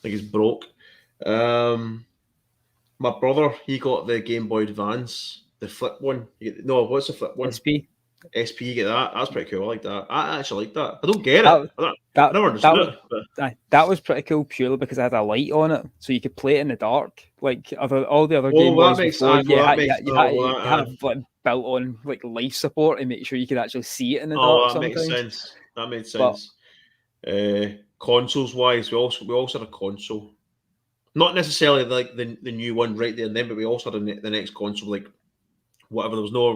think it's broke. My brother, he got the Game Boy Advance, the flip one. What's the flip one? SP, you get that. That's pretty cool. I like that. I actually like that. I don't get it. I never understood it. That was pretty cool purely because it had a light on it, so you could play it in the dark. All the other Game Boys before, you had built on life support and make sure you could actually see it in the dark. That makes sense. Consoles wise, we also had a console. Not necessarily the new one right there and then, but we also had the next console, whatever. There was no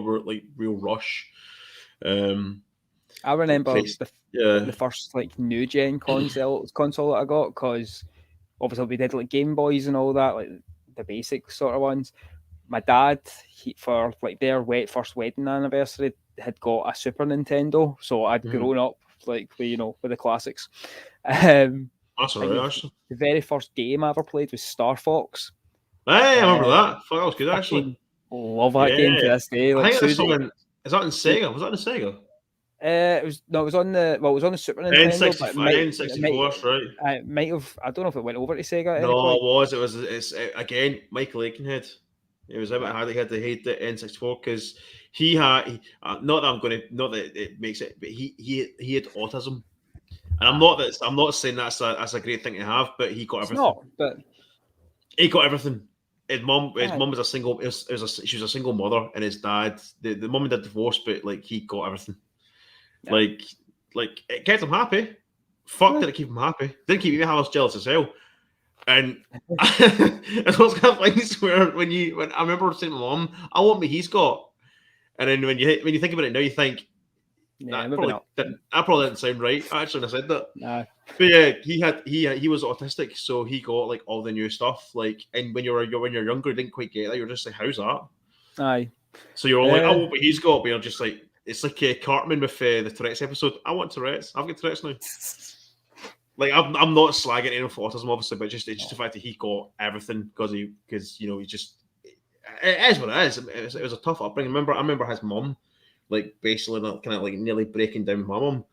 real rush. I remember the first new gen console that I got, because obviously we did Game Boys and all that, the basic sort of ones. My dad, for their first wedding anniversary, had got a Super Nintendo, so I'd grown up with the classics. That's alright, actually. The very first game I ever played was Star Fox. Hey, I remember that. That was good, actually. Love that game to this day. I think that's something. Is that in Sega? Was that in Sega? It was on the Super Nintendo. N64, right? It might have. I don't know if it went over to Sega. No, it was. It's again Michael Aikenhead. It was him. He had to hate the N64 because he had. Not that it makes it, but he had autism. And I'm not saying that's a great thing to have, but he got everything. It's not, but he got everything. His mum was a single. She was a single mother, and his dad. The mum and dad divorced, but he got everything. Yeah. It kept him happy. Fuck, did it keep him happy? Didn't keep me. I was jealous as hell. And it's those kind of things where when I remember saying to my mum, I want what he's got. And then when you think about it now, you think that probably didn't sound right. Actually, when I said that. Nah. But yeah, he was autistic, so he got like all the new stuff. Like, and when you're younger, you didn't quite get that. You're just like, how's that? Aye. So you're all like, I want what he's got, but you're just like, it's like Cartman with the Tourette's episode. I want Tourette's. I've got Tourette's now. Like I'm not slagging anyone for autism, obviously, but it's just the fact that he got everything because he just it is what it is. It was a tough upbringing. I remember his mum, like basically kind of like nearly breaking down with my mum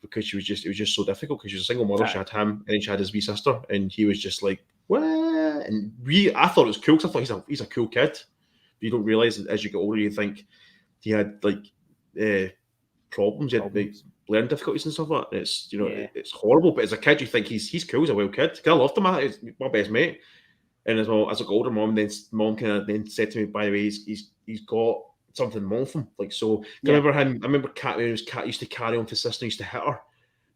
because it was just so difficult because she was a single mother. She had him, and then she had his wee sister, and he was just like, what? And I thought it was cool because I thought he's a cool kid. But you don't realize as you get older, you think he had like problems. He had like learning difficulties and stuff like that. It's it's horrible. But as a kid, you think he's cool. He's a wild kid. I loved him. He's my best mate. And as well as I got older, mom kind of then said to me, by the way, he's got something wrong with him. Like so, I remember Kat when Kat used to carry on for his sister, used to hit her.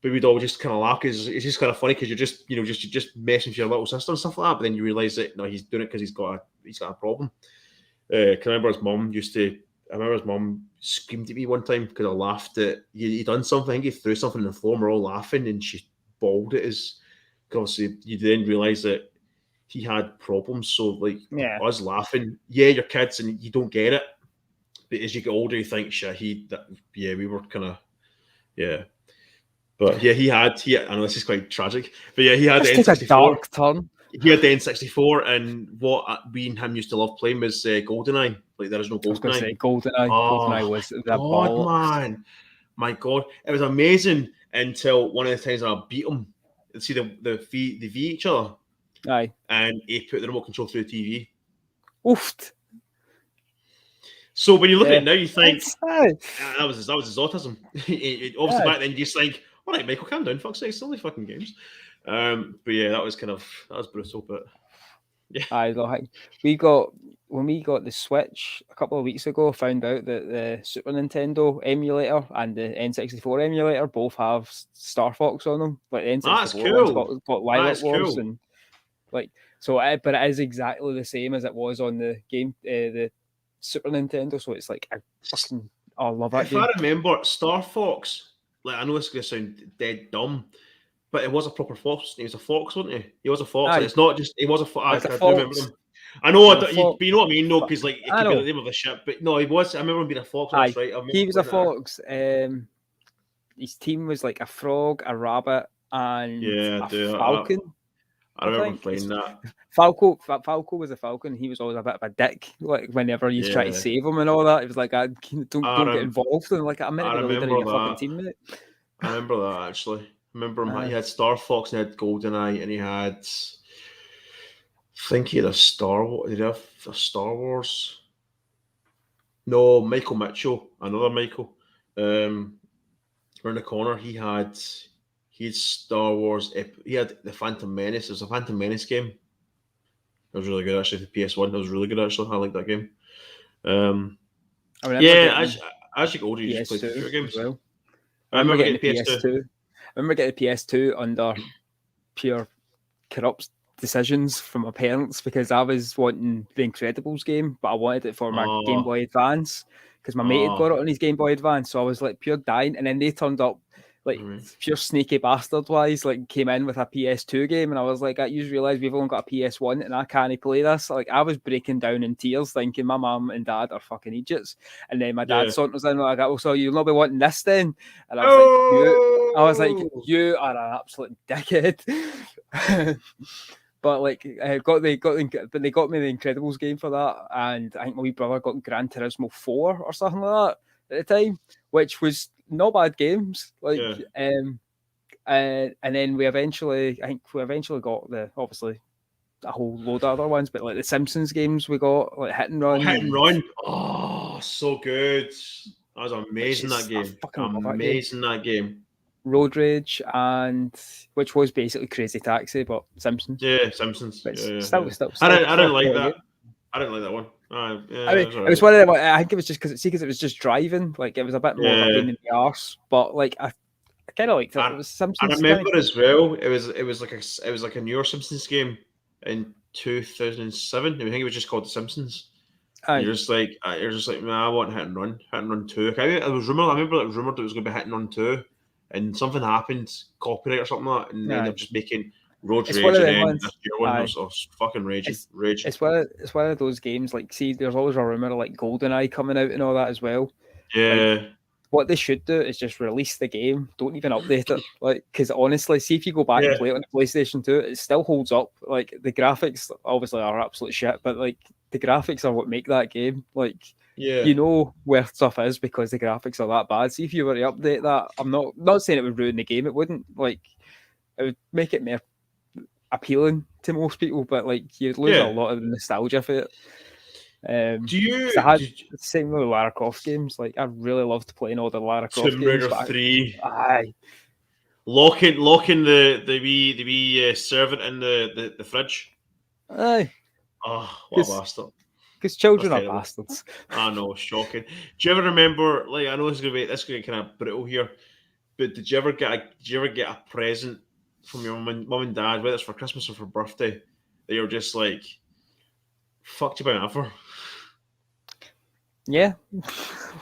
But we'd all just kind of laugh because it's just kind of funny because you're just messing with your little sister and stuff like that. But then you realise that no, he's doing it because he's got a problem. I remember his mum screamed at me one time because I laughed at he done something. I think he threw something on the floor and we're all laughing and she bawled at us. Obviously, you then realise that he had problems. So like us laughing, you're kids and you don't get it. But as you get older, you think, we were kind of, But I know this is quite tragic, but he had the N64. A dark turn. He had the N64, and what we and him used to love playing was GoldenEye. Like there is no GoldenEye. GoldenEye was the God, man. My God, it was amazing until one of the times I beat him. See the V each other. Aye. And he put the remote control through the TV. Oofed. So when you look at it now, you think that was his autism. Obviously back then you just think, all right, Michael, calm down, fuck's sake, it's only fucking games. But yeah, that was brutal. But yeah, when we got the Switch a couple of weeks ago, found out that the Super Nintendo emulator and the N64 emulator both have Star Fox on them. Like the N64 one's got Lilac Wars and like so. But it is exactly the same as it was on the game, the Super Nintendo. So it's like I love that game. I remember Star Fox, like I know this is gonna sound dead dumb. But it was a proper fox. He was a fox, wasn't he? He was a fox. It's not just. He was a fox. I do remember him. I know. But you know what I mean? No, because like it could be the name of the ship. But no, he was. I remember him being a fox. That's right. He was a fox. His team was like a frog, a rabbit, and a falcon. I remember playing that. Falco was a falcon. He was always a bit of a dick. Like whenever you try to save him and all that, it was like, don't get involved. And like I'm meant to be leading your fucking teammate. I remember that actually. Remember him, he had Star Fox and he had GoldenEye and he had, I think he had a Star Wars. Did he have a Star Wars? No, Michael Mitchell, another Michael. Around the corner, he had Star Wars. He had the Phantom Menace. It was a Phantom Menace game. It was really good actually. The PS1, it was really good actually. I like that game. As you get older, you just play computer games. Well. I remember getting the PS2. I remember getting the PS2 under pure corrupt decisions from my parents because I was wanting the Incredibles game, but I wanted it for my Game Boy Advance because my mate had got it on his Game Boy Advance. So I was like pure dying, and then they turned up like pure sneaky bastard wise, like came in with a PS2 game, and I was like, I just realised we've only got a PS1 and I can't play this. Like I was breaking down in tears, thinking my mum and dad are fucking idiots. And then my dad saunters in like, "Oh, so you'll not be wanting this then?" And I was like, "You are an absolute dickhead." But like, they got me the Incredibles game for that, and I think my wee brother got Gran Turismo 4 or something like that at the time, which was not bad games. Like, and then we eventually got obviously a whole load of other ones, but like the Simpsons games we got, like Hit and Run. Oh, so good. That was amazing. That game. That game. Road Rage, and which was basically Crazy Taxi, but Simpsons. Yeah, Simpsons. Still, I didn't like that. I didn't like that one. It was one of them. I think it was just because it was just driving. Like it was a bit more of a pain in the arse, but like I kind of liked it. It was Simpsons. I remember as well. It was like a newer Simpsons game. in 2007. I think it was just called The Simpsons. You're just like, man, I want Hit and Run 2. I remember it was rumored that it was going to be Hit and Run 2, and something happened, copyright or something like that, and they ended up just making Road Rage, and then this year one was fucking raging. It's one of those games, like, see, there's always a rumor of like GoldenEye coming out and all that as well. Yeah. Like, what they should do is just release the game. Don't even update it. Like, because honestly, see if you go back and play it on the PlayStation 2, it still holds up. Like, the graphics obviously are absolute shit, but like the graphics are what make that game. Like, you know where stuff is because the graphics are that bad. See if you were to update that. I'm not saying it would ruin the game. It wouldn't. Like, it would make it more appealing to most people, but like you'd lose a lot of the nostalgia for it. The same with the Lara Croft games? Like, I really loved playing all the Lara Croft games. Tomb Raider 3. Aye. Locking the wee servant in the fridge. Aye. Oh, what a bastard. Because children are bastards. I know, shocking. Do you ever remember, like, I know this is gonna be kind of brutal here, but did you ever get a present from your mum and dad, whether it's for Christmas or for birthday, that you're just like, fucked you by an offer? Yeah.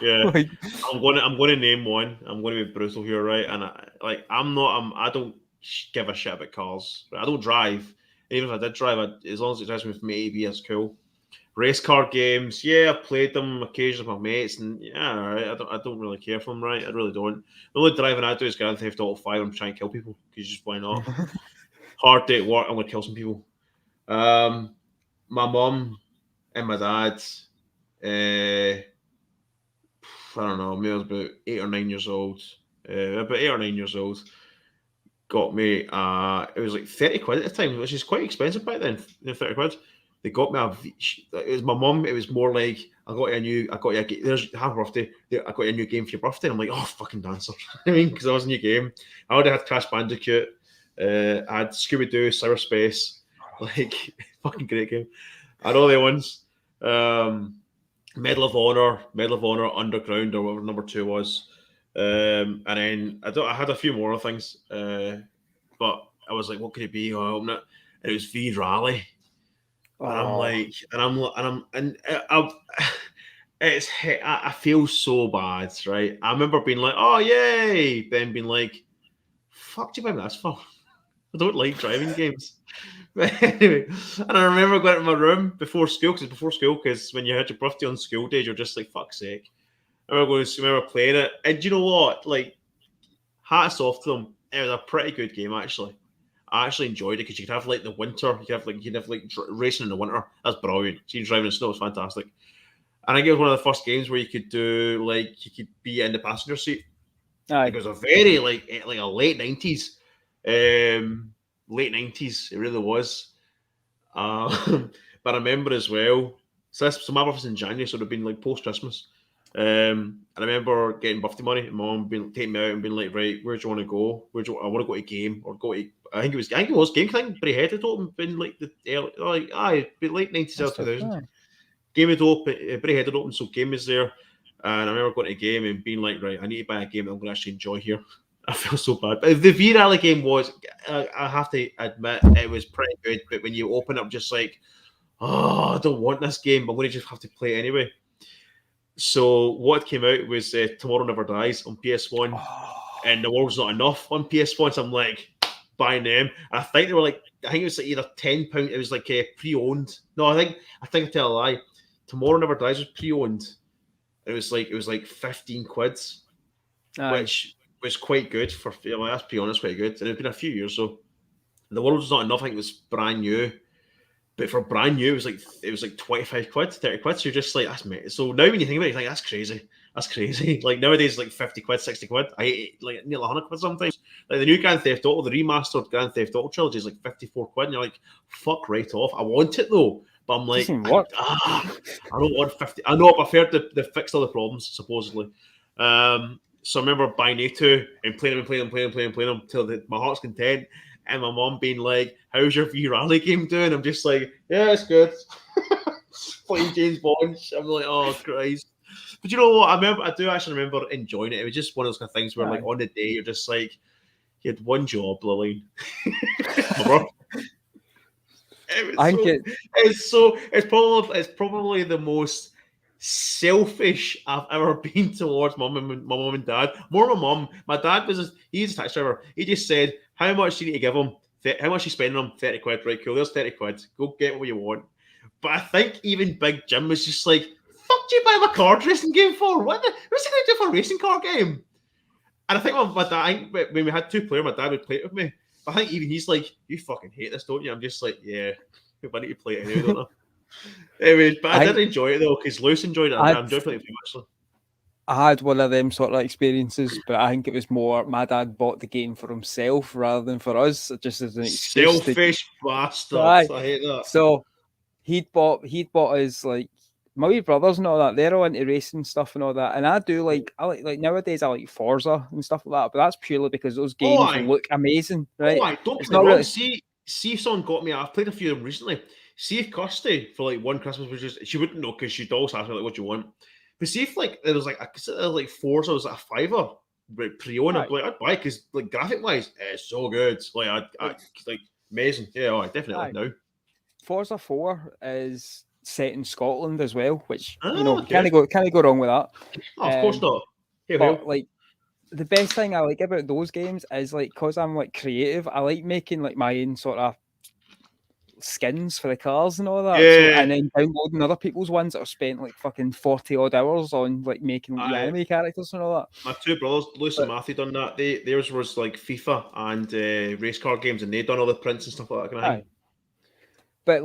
Like, I'm gonna name one. I'm gonna be brutal here, right? And I don't give a shit about cars. I don't drive. Even if I did drive, as long as it drives me from A to B, that's cool. Race car games, I've played them occasionally with my mates, and all right, I don't really care for them, right? I really don't. The only driving I do is Grand Theft Auto 5. I'm trying to kill people because just why not? Hard day at work, I'm gonna kill some people. My mum and my dad, I don't know, maybe I was about 8 or 9 years old. Got me. It was like 30 quid at the time, which is quite expensive back then. 30 quid. They got me it was my mum. It was more like, there's happy birthday. I got you a new game for your birthday. And I'm like, oh, fucking dancer. I mean, because that was a new game. I already had Crash Bandicoot. I had Scooby Doo, Cyberspace. Like, fucking great game. I had all the ones. Medal of Honor, Underground, or whatever number 2 was. And then I had a few more things. But I was like, what could it be? I opened it. And it was V Rally. And I'm like, I feel so bad, right? I remember being like, oh, yay. Then being like, fuck you, that's fun. I don't like driving games. But anyway, and I remember going to my room before school, because when you had your birthday on school days, you're just like, fuck's sake. I remember playing it. And you know what? Like, hats off to them. It was a pretty good game, actually. I actually enjoyed it because you could have like the winter, you could have racing in the winter. That's brilliant. Seeing driving in the snow was fantastic. And I think it was one of the first games where you could do you could be in the passenger seat. It was a very like a late 90s. Late 90s, it really was. But I remember as well. So my birthday's in January, so it would have been like post Christmas. And I remember getting birthday money and my mum taking me out and being like, right, where do you want to go? I want to go to a game or go to. I think it was game thing. Bray Headed been like the late 90s, early 2000s. Game had open, Bray Headed open, so game was there. And I remember going to a game and being like, right, I need to buy a game that I'm going to actually enjoy here. I feel so bad. But the V Rally game was, I have to admit, it was pretty good. But when you open up, just like, oh, I don't want this game, but I'm going to just have to play it anyway. So what came out was Tomorrow Never Dies on PS1, and The World's Not Enough on PS1. So I'm like, buying them. I think they were like, I think it was like either £10. It was like pre-owned. No, I think I tell a lie. Tomorrow Never Dies was pre-owned. It was like 15 quids, which was quite good for. That's pre-owned, it's quite good. And it's been a few years, so The World's Not Enough. I think it was brand new. But for brand new, it was like 25 quid, 30 quid. So you're just like, that's mate. So now when you think about it, you're like, that's crazy. That's crazy. Like nowadays, like 50 quid, 60 quid. I like nearly 100 quid sometimes. Like the new Grand Theft Auto, the remastered Grand Theft Auto trilogy is like 54 quid. And you're like, fuck right off. I want it though. But I'm like, I don't want 50. I know, but I've heard they fixed all the problems, supposedly. So I remember buying A2 and playing them till my heart's content. And my mom being like, how's your V Rally game doing? I'm just like, yeah, it's good. Playing James Bond. I'm like, oh, Christ. But you know what? I do actually remember enjoying it. It was just one of those kind of things where, like, on the day, you're just like, you had one job, Lillian. It's probably the most selfish I've ever been towards my mum and dad. More my mum. My dad he's a taxi driver. He just said, how much do you need to give him? How much you spending on 30 quid? Right, cool, there's 30 quid. Go get what you want. But I think even Big Jim was just like, fuck do you buy my car racing game for? What's he going to do for a racing car game? And I think my dad, when we had 2 players, my dad would play it with me. But I think even he's like, you fucking hate this, don't you? I'm just like, yeah, I need to play it anyway, don't I? Anyways, but I did enjoy it though, because Lewis enjoyed it. I enjoyed playing it too much. I had one of them sort of experiences, but I think it was more my dad bought the game for himself rather than for us, just as an excuse. Selfish bastard. I hate that. So he'd bought us my wee brothers and all that. They're all into racing stuff and all that, and I do like nowadays I like Forza and stuff like that. But that's purely because those games look amazing, right? Don't get me wrong. Really... See if someone got me. I've played a few of them recently. See if Kirsty for one Christmas, which is she wouldn't know because she'd always ask me what you want. But see if there was Forza was a $5 pre-owned, I'd buy it because graphic wise, it's so good. Amazing. Yeah, definitely now. Forza 4 is set in Scotland as well, which can't go wrong with that. Oh, of course not. But the best thing I like about those games is because I'm creative, I like making my own sort of skins for the cars and all that, and then downloading other people's ones that are spent fucking 40 odd hours on making the anime characters and all that. My 2 brothers, Lewis and Matthew, done that. Theirs was FIFA and race car games, and they done all the prints and stuff like that kind of thing. But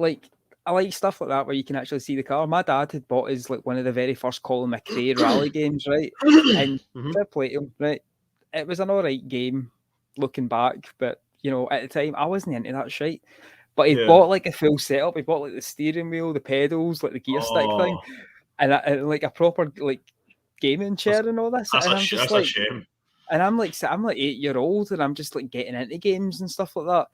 I like stuff like that where you can actually see the car. My dad had bought us one of the very first Colin McRae rally games, right? And I played him, right? It was an alright game looking back, but at the time I wasn't into that shit. But he bought a full setup. He bought the steering wheel, the pedals, the gear stick thing, and a proper gaming chair and all this. That's a shame. And I'm 8-year-old, and I'm just getting into games and stuff like that.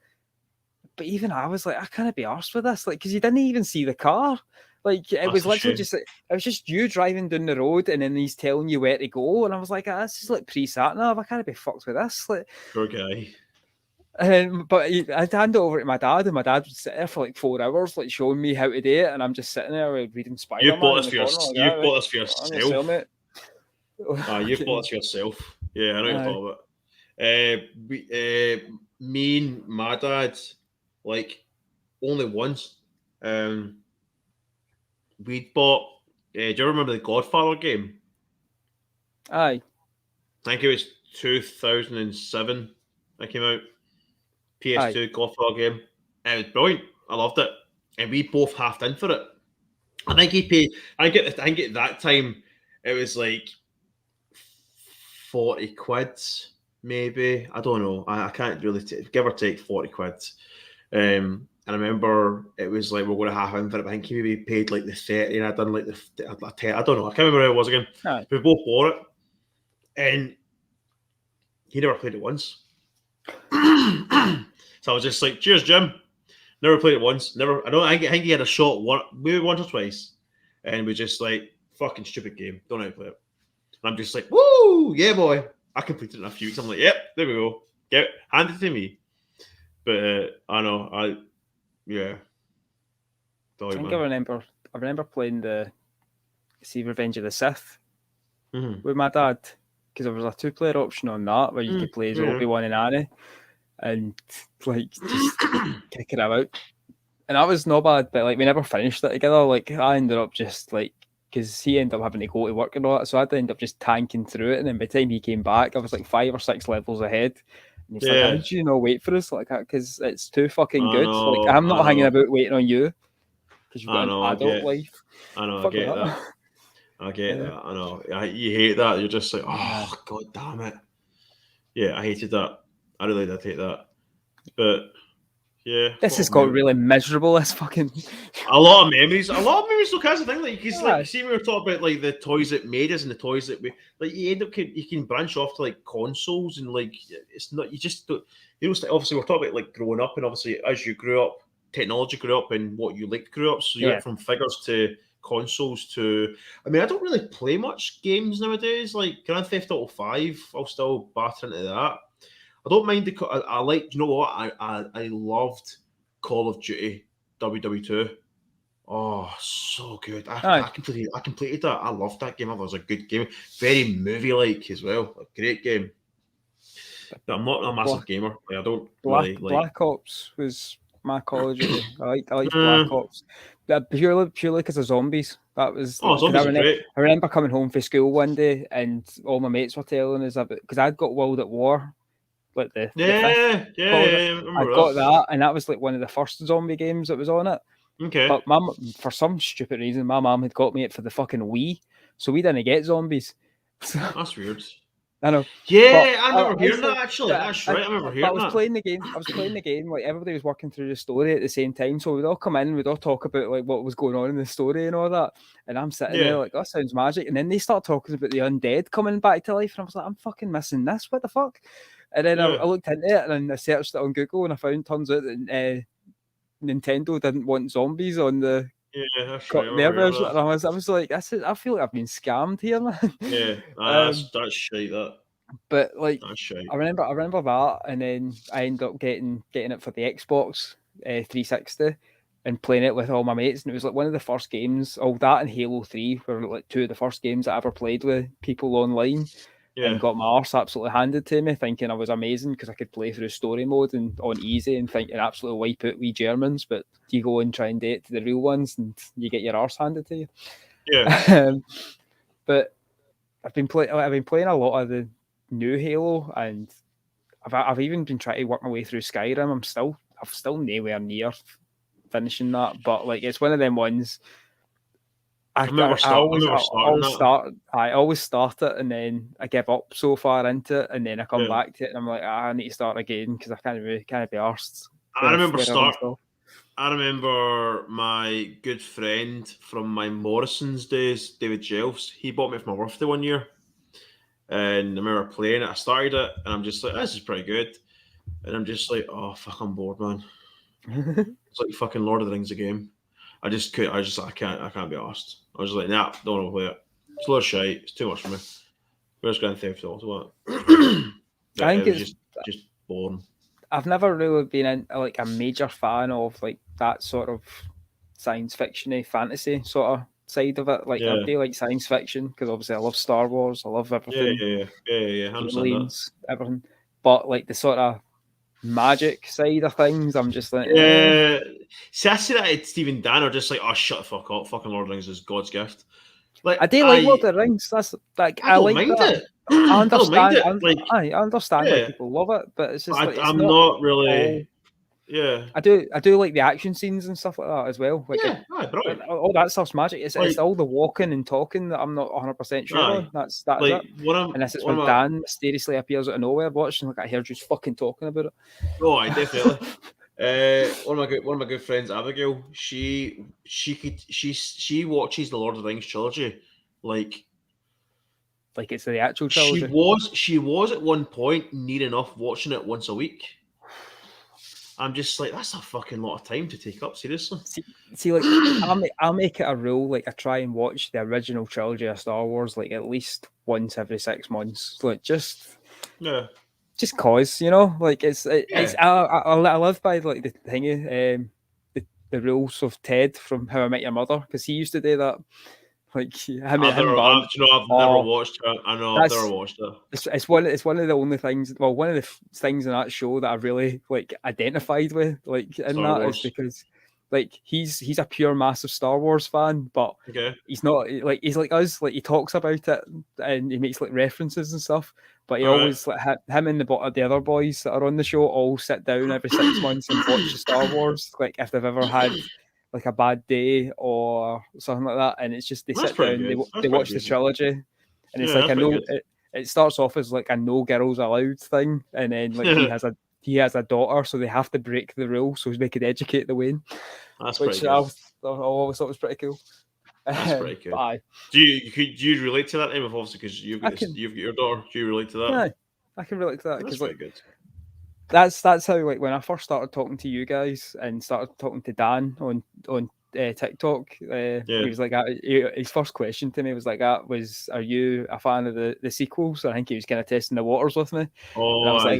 But even I was I can't be arsed with this, because you didn't even see the car. It was literally just it was just you driving down the road, and then he's telling you where to go, and I was this is pre-sat nav. I can't be fucked with this. Poor guy. But I'd hand it over to my dad, and my dad would sit there for 4 hours, showing me how to do it, and I'm just sitting there reading Spider-Man. You bought this for yourself. You bought this for yourself. Yeah, I know you're talking about. Me and my dad, only once. We'd bought. Do you remember the Godfather game? Aye. I think it was 2007. That came out. PS2 Godfather game. It was brilliant. I loved it, and we both halved in for it. I think he paid. I think at that time it was 40 quid, maybe. I don't know. I can't really give or take 40 quid. And I remember it was we're going to half in for it. But I think he maybe paid the 30, and I done the 10. I don't know. I can't remember how it was again. Aye. We both bought it, and he never played it once. So I was just cheers, Jim. Never played it once. Never. I think he had a shot maybe once or twice, and we just fucking stupid game. Don't know how to play it. And I'm just woo, yeah, boy. I completed it in a few weeks. I'm yep, there we go. Get it, hand it to me. But I know, yeah. I think I remember playing Revenge of the Sith with my dad, because there was a 2-player option on that where you could play as Obi-Wan and Annie, and just kicking him out. And that was not bad, but we never finished it together. I ended up just because he ended up having to go to work and all that, so I'd end up just tanking through it. And then by the time he came back, I was 5 or 6 levels ahead. And he's how did you not wait for us that? Because it's too fucking good. I'm not hanging about waiting on you because you've got an adult life. I know, I get that. I get that. I know. You hate that. You're just oh, god damn it. Yeah, I hated that. I really did hate that. But yeah, this has got really miserable. This fucking a lot of memories. Look, that's the thing. See, we were talking about the toys that made us and the toys that we you end up you can branch off to consoles, and it's not, you just don't, obviously we're talking about growing up, and obviously as you grew up, technology grew up, and what you grew up. So you went from figures to consoles to. I mean, I don't really play much games nowadays. Grand Theft Auto 5, I'll still batter into that. I don't mind I like. You know what? I loved Call of Duty WW2. Oh, so good! I completed that. I loved that game. I thought it was a good game, very movie-like as well. A great game. But I'm not a massive gamer. Like, I don't really like. Black Ops was my Call of Duty. I liked Black Ops. Purely because of zombies. That was. Zombies are great. I remember coming home from school one day and all my mates were telling us about, because I'd got World at War, like the fifth. I got that, and that was like one of the first zombie games that was on it. Okay. But for some stupid reason, my mum had got me it for the fucking Wii, so we didn't get zombies. So, that's weird. I know. Yeah, I remember hearing that actually. That's right. I remember hearing that. I was playing the game. Like everybody was working through the story at the same time, so we'd all come in, we'd all talk about like what was going on in the story and all that. And I'm sitting there like, that sounds magic. And then they start talking about the undead coming back to life, and I was like, I'm fucking missing this. What the fuck? And then I looked into it and I searched it on Google, and I found turns out that Nintendo didn't want zombies on the. That's right. And I was like, I feel like I've been scammed here, man. Yeah, that's shite. That. But like, I remember that, and then I ended up getting it for the Xbox 360 and playing it with all my mates, and it was like one of the first games. All that and Halo 3 were like two of the first games I ever played with people online. And got my arse absolutely handed to me, thinking I was amazing because I could play through story mode and on easy and think and absolutely wipe out wee Germans. But you go and try and date to the real ones, and you get your arse handed to you. Yeah. But I've been playing a lot of the new Halo, and I've even been trying to work my way through Skyrim. I'm still nowhere near finishing that, but like it's one of them ones. I always start it and then I give up so far into it, and then I come back to it and I'm like, I need to start again because I can't be arsed. I remember my good friend from my Morrison's days, David Jelfs. He bought me for my birthday one year, and I remember playing it. I started it and I'm just like, this is pretty good, and I'm just like, oh fuck, I'm bored, man. It's like fucking Lord of the Rings, a game. I can't be asked. I was just like, nah, don't want to play it. It's a lot of shite. It's too much for me. Where's Grand Theft Auto? I think it's just boring. I've never really been a major fan of like that sort of science fiction-y fantasy sort of side of it. Like I do like science fiction because obviously I love Star Wars. I love everything. Yeah. Aliens, everything. But like the sort of magic side of things, I'm just like, See, I see that it's Stephen Danner just like, oh, shut the fuck up. Fucking Lord of the Rings is God's gift. Like, I do like Lord of the Rings. That's like I like mind that. it. I understand. I understand why people love it, but it's just I'm not really. I do like the action scenes and stuff like that as well. Like all that stuff's magic. It's all the walking and talking that I'm not 100% sure on. That's like, it. And this is when Dan mysteriously appears out of nowhere watching. Like I heard you fucking talking about it. Oh, I definitely. One of my good friends, Abigail. She watches the Lord of the Rings trilogy like it's the actual trilogy. She was at one near enough watching it once a week. I'm just like, that's a fucking lot of time to take up, seriously. See, like, I'll make it a rule, like, I try and watch the original trilogy of Star Wars, like, at least once every 6 months. Like, just cause, you know? Like, I live by, like, the thingy, the rules of Ted from How I Met Your Mother, because he used to do that. Like I've never watched it. I know I've never watched it. It's one of the only things. Well, one of the things in that show that I really like identified with, like in Star that, Wars. Is because like he's a pure massive Star Wars fan, but he's not like he's like us. Like he talks about it and he makes like references and stuff. But he always like him and the other boys that are on the show all sit down every 6 months and watch the Star Wars. Like if they've ever had like a bad day or something like that, and it's just they sit down, they watch the trilogy, and it's like it starts off as like a no girls allowed thing, and then like he has a daughter, so they have to break the rule so they could educate the Wayne. That's which I always thought was pretty cool. That's pretty cool. Do you relate to that, Emma? Obviously, because you've got your daughter. Do you relate to that? Yeah, I can relate to that because like good. That's how like when I first started talking to you guys and started talking to Dan on TikTok, he was like, his first question to me was like, "Are you a fan of the sequels?" I think he was kind of testing the waters with me. Oh, and I was like,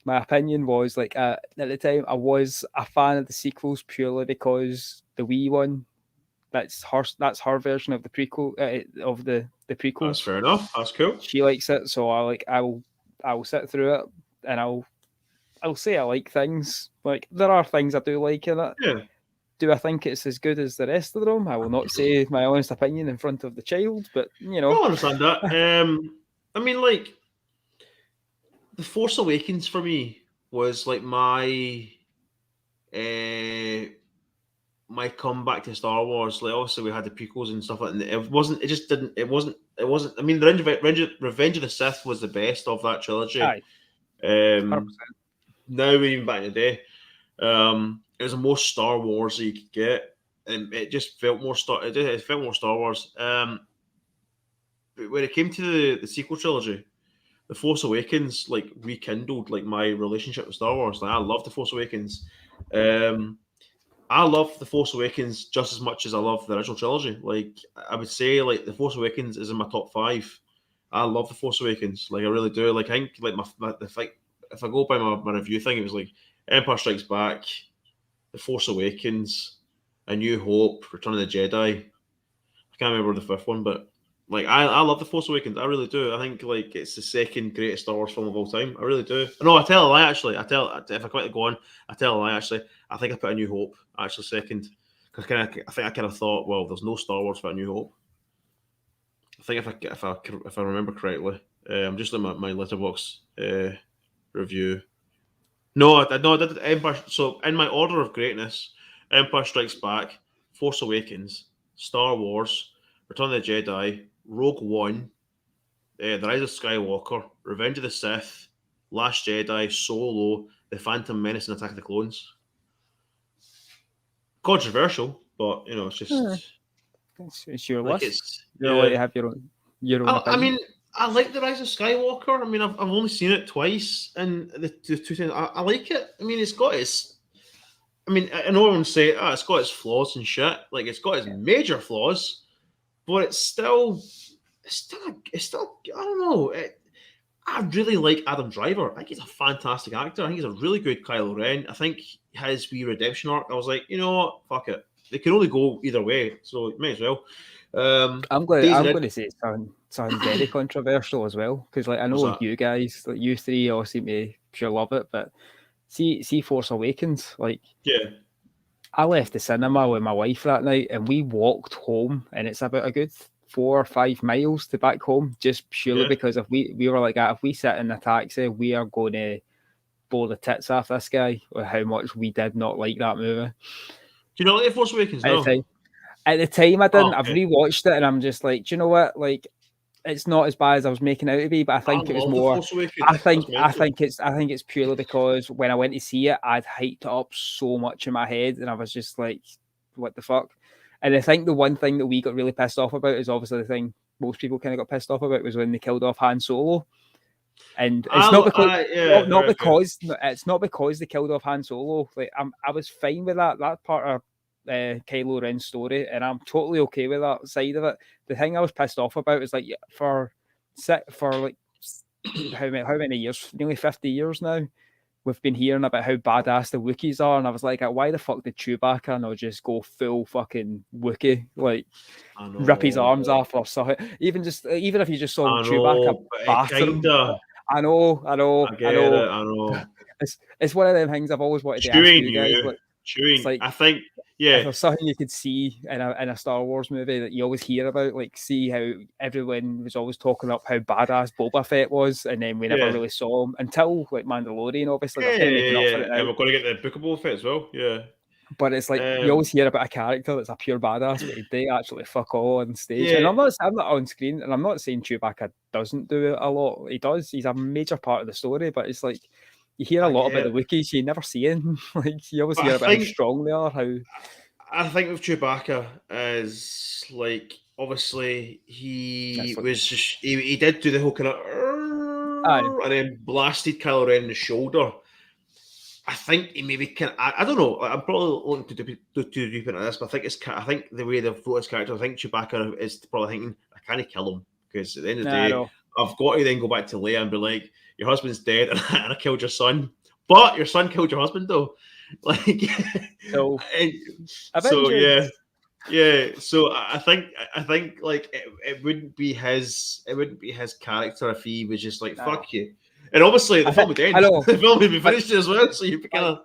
my opinion was like at the time I was a fan of the sequels purely because the wee one, that's her version of the prequel of the prequels. That's fair enough. That's cool. She likes it, so I will sit through it, and I'll say I like things. Like there are things I do like in it. Yeah. Do I think it's as good as the rest of them? I will not say my honest opinion in front of the child, but you know. I understand that. I mean, like, The Force Awakens for me was like my comeback to Star Wars. Like, obviously we had the prequels and stuff like that. It wasn't. I mean, Revenge of the Sith was the best of that trilogy. Aye. Now, even back in the day, it was the most Star Wars that you could get, and it just felt more It felt more Star Wars. But when it came to the sequel trilogy, The Force Awakens like rekindled like my relationship with Star Wars. Like, I love The Force Awakens. I love The Force Awakens just as much as I love the original trilogy. Like, I would say like The Force Awakens is in my top 5. I love The Force Awakens. Like, I really do. Like, I think like if I go by my review thing, it was like Empire Strikes Back, The Force Awakens, A New Hope, Return of the Jedi. I can't remember the fifth one, but like I love The Force Awakens. I really do. I think like it's the second greatest Star Wars film of all time. I really do. No, I tell a lie actually. If I quickly go on, I tell a lie actually. I think I put A New Hope actually second because I think I kind of thought, well, there's no Star Wars for A New Hope. I think if I remember correctly, I'm just looking at my letterbox review. No, I did Empire. So in my order of greatness, Empire Strikes Back, Force Awakens, Star Wars, Return of the Jedi, Rogue One, The Rise of Skywalker, Revenge of the Sith, Last Jedi, Solo, The Phantom Menace, and Attack of the Clones. Controversial, but you know, it's just it's your like list. You're allowed to have your own opinion. I mean, I like The Rise of Skywalker. I mean, I've only seen it twice, and the two times I like it. I mean, it's got its. I mean, I know everyone say, it's got its flaws and shit. Like, it's got its major flaws, but it's still. I don't know. I really like Adam Driver. I think he's a fantastic actor. I think he's a really good Kylo Ren. I think his wee redemption arc, I was like, you know what? Fuck it. They can only go either way, so it may as well. I'm going to say it sounds very controversial as well, because like I know you guys, like you three, all seem to sure love it, but see Force Awakens, like I left the cinema with my wife that night, and we walked home, and it's about a good 4 or 5 miles to back home, just purely because if we were like that, if we sit in a taxi, we are going to blow the tits off this guy with how much we did not like that movie. Do you know like Force Awakens? At the time, I didn't. I've rewatched it, and I'm just like, do you know what? Like, it's not as bad as I was making out to be, but I think it was more. I think it's purely because when I went to see it, I'd hyped it up so much in my head, and I was just like, what the fuck? And I think the one thing that we got really pissed off about is obviously the thing most people kind of got pissed off about was when they killed off Han Solo. And it's it's not because they killed off Han Solo. Like I was fine with that. That part of Kylo Ren's story, and I'm totally okay with that side of it. The thing I was pissed off about is like for like how many years, nearly 50 years now, we've been hearing about how badass the Wookiees are, and I was like, why the fuck did Chewbacca not just go full fucking Wookiee, like rip his arms off or something? Even if you just saw Chewbacca bathroom. I know. It's one of them things I've always wanted to ask you guys. Chewing, like, I think, if there's something you could see in a Star Wars movie that you always hear about, like see how everyone was always talking up how badass Boba Fett was, and then we never really saw him until like Mandalorian, obviously. And we're going to get the Book of Boba Fett as well, But it's like you always hear about a character that's a pure badass, but they actually fuck all on stage. And I'm not on screen, and I'm not saying Chewbacca doesn't do it a lot. He does. He's a major part of the story, but it's like you hear a lot about the Wookiees, you never see him. Like you always hear about how strong they are. I think with Chewbacca is like obviously he did do the whole kind of and then blasted Kylo Ren in the shoulder. I think he maybe can. I don't know. I'm probably looking to do too deep into this, but I think the way they've wrote his character, I think Chewbacca is probably thinking, I can't kill him because at the end of the day, I've got to then go back to Leia and be like, your husband's dead, and I killed your son, but your son killed your husband though. Like, so yeah. Yeah, so I think like it wouldn't be his character if he was just like fuck you. And obviously the film would end. The film would be finished as well. So you kind of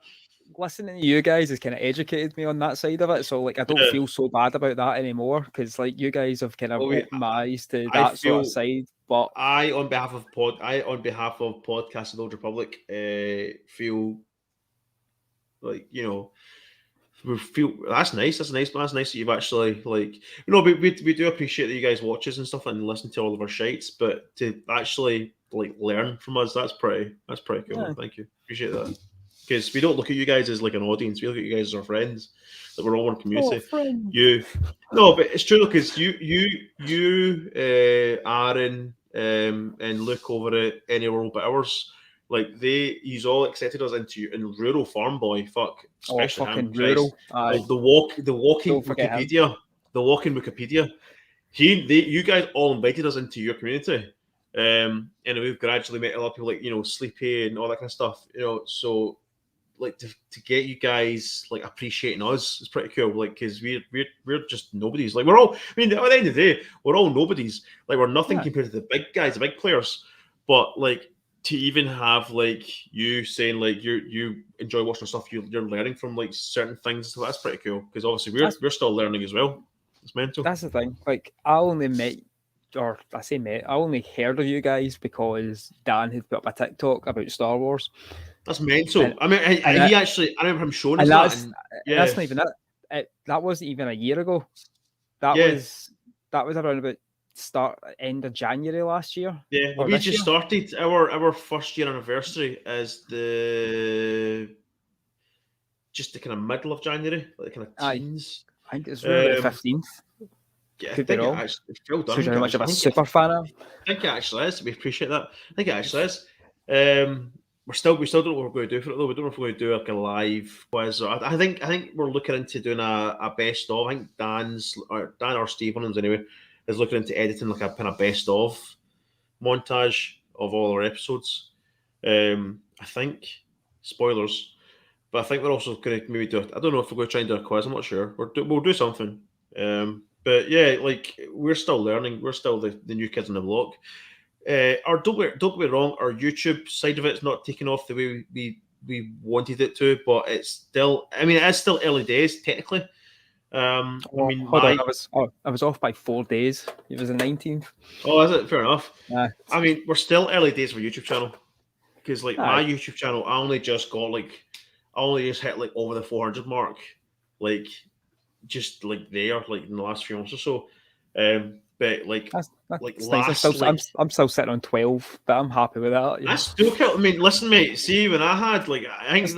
listening to you guys has kind of educated me on that side of it. So like I don't feel so bad about that anymore because like you guys have kind of opened my eyes to that sort of side. But I on behalf of Podcast of the Old Republic feel like we feel that's nice. That's nice that you've actually we do appreciate that you guys watch us and stuff and listen to all of our shites, but to actually like learn from us, that's pretty cool. Yeah. Thank you, appreciate that. Because we don't look at you guys as like an audience, we look at you guys as our friends. That we're all one community. But it's true because you, Aaron, and Luke over at Any World But Ours. Like he's all accepted us into in rural farm boy. Especially fucking rural. The walking Wikipedia. The walking Wikipedia. You guys all invited us into your community, and we've gradually met a lot of people like Sleepy and all that kind of stuff. So like to get you guys like appreciating us is pretty cool. Like because we're just nobodies. Like we're all. I mean, at the end of the day, we're all nobodies. Like we're nothing compared to the big guys, the big players. But like, to even have like you saying like you enjoy watching stuff, you're learning from like certain things, so that's pretty cool because obviously we're still learning as well. It's mental. That's the thing. Like I only heard of you guys because Dan had put up a TikTok about Star Wars. That's mental. I remember him showing us that. That's not even it. That wasn't even a year ago. That was around about end of January last year. Yeah, we just started our first year anniversary as just the kind of middle of January, like the kind of teens. I think it's really the 15th. Yeah, I think it actually well done. How much of a super fan I think it actually is. We appreciate that. I think it actually is. We still don't know what we're going to do for it though. We don't know if we're going to do like a live quiz. Or I think we're looking into doing a best of. I think Dan or Steve, one of them anyway, is looking into editing like a kind of best of montage of all our episodes. I think spoilers, but I think we're also going to maybe do it. I don't know if we're going to try and do a quiz. I'm not sure. We'll do something. But yeah, like we're still learning. We're still the new kids on the block. Or don't get me wrong, our YouTube side of it's not taking off the way we wanted it to, but it's still. I mean, it is still early days technically. I was off by 4 days. It was the 19th. Oh, is it? Fair enough. I mean, we're still early days for YouTube channel because like my YouTube channel, I only just hit like over the 400 mark, like just like there, like in the last few months or so. But like, that's nice. I'm still sitting on 12, but I'm happy with that. That's still cool. I mean, listen, mate. See, when I had like, I think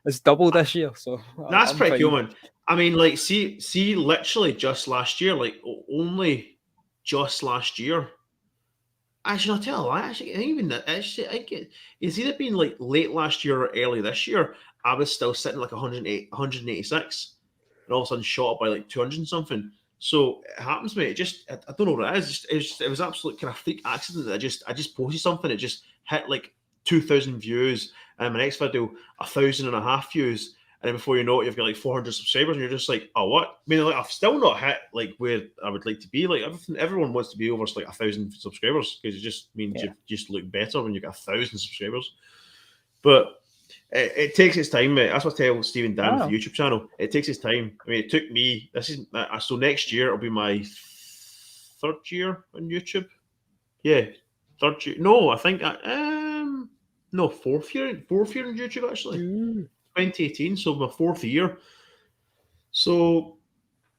it's double this year, so that's pretty cool, man. I mean, like, see, literally just last year, like only just last year. Actually, I'll tell you, I think it's either been like late last year or early this year. I was still sitting like 186, and all of a sudden shot up by like 200 and something. So it happens, mate. I don't know what it is. It was absolute kind of freak accident that I just posted something. It just hit like 2,000 views, and my next video 1,500 views. And then before you know it, you've got like 400 subscribers, and you're just like, oh, what? I mean, like, I've still not hit like where I would like to be. Like everyone wants to be over like 1,000 subscribers because it just means you just look better when you got 1,000 subscribers. But it takes its time, mate. That's what I tell Steve and Dan with the YouTube channel. It takes its time. I mean, it took me. So next year it'll be my third year on YouTube. Yeah, third year. No, I think fourth year on YouTube actually. 2018, so my fourth year. So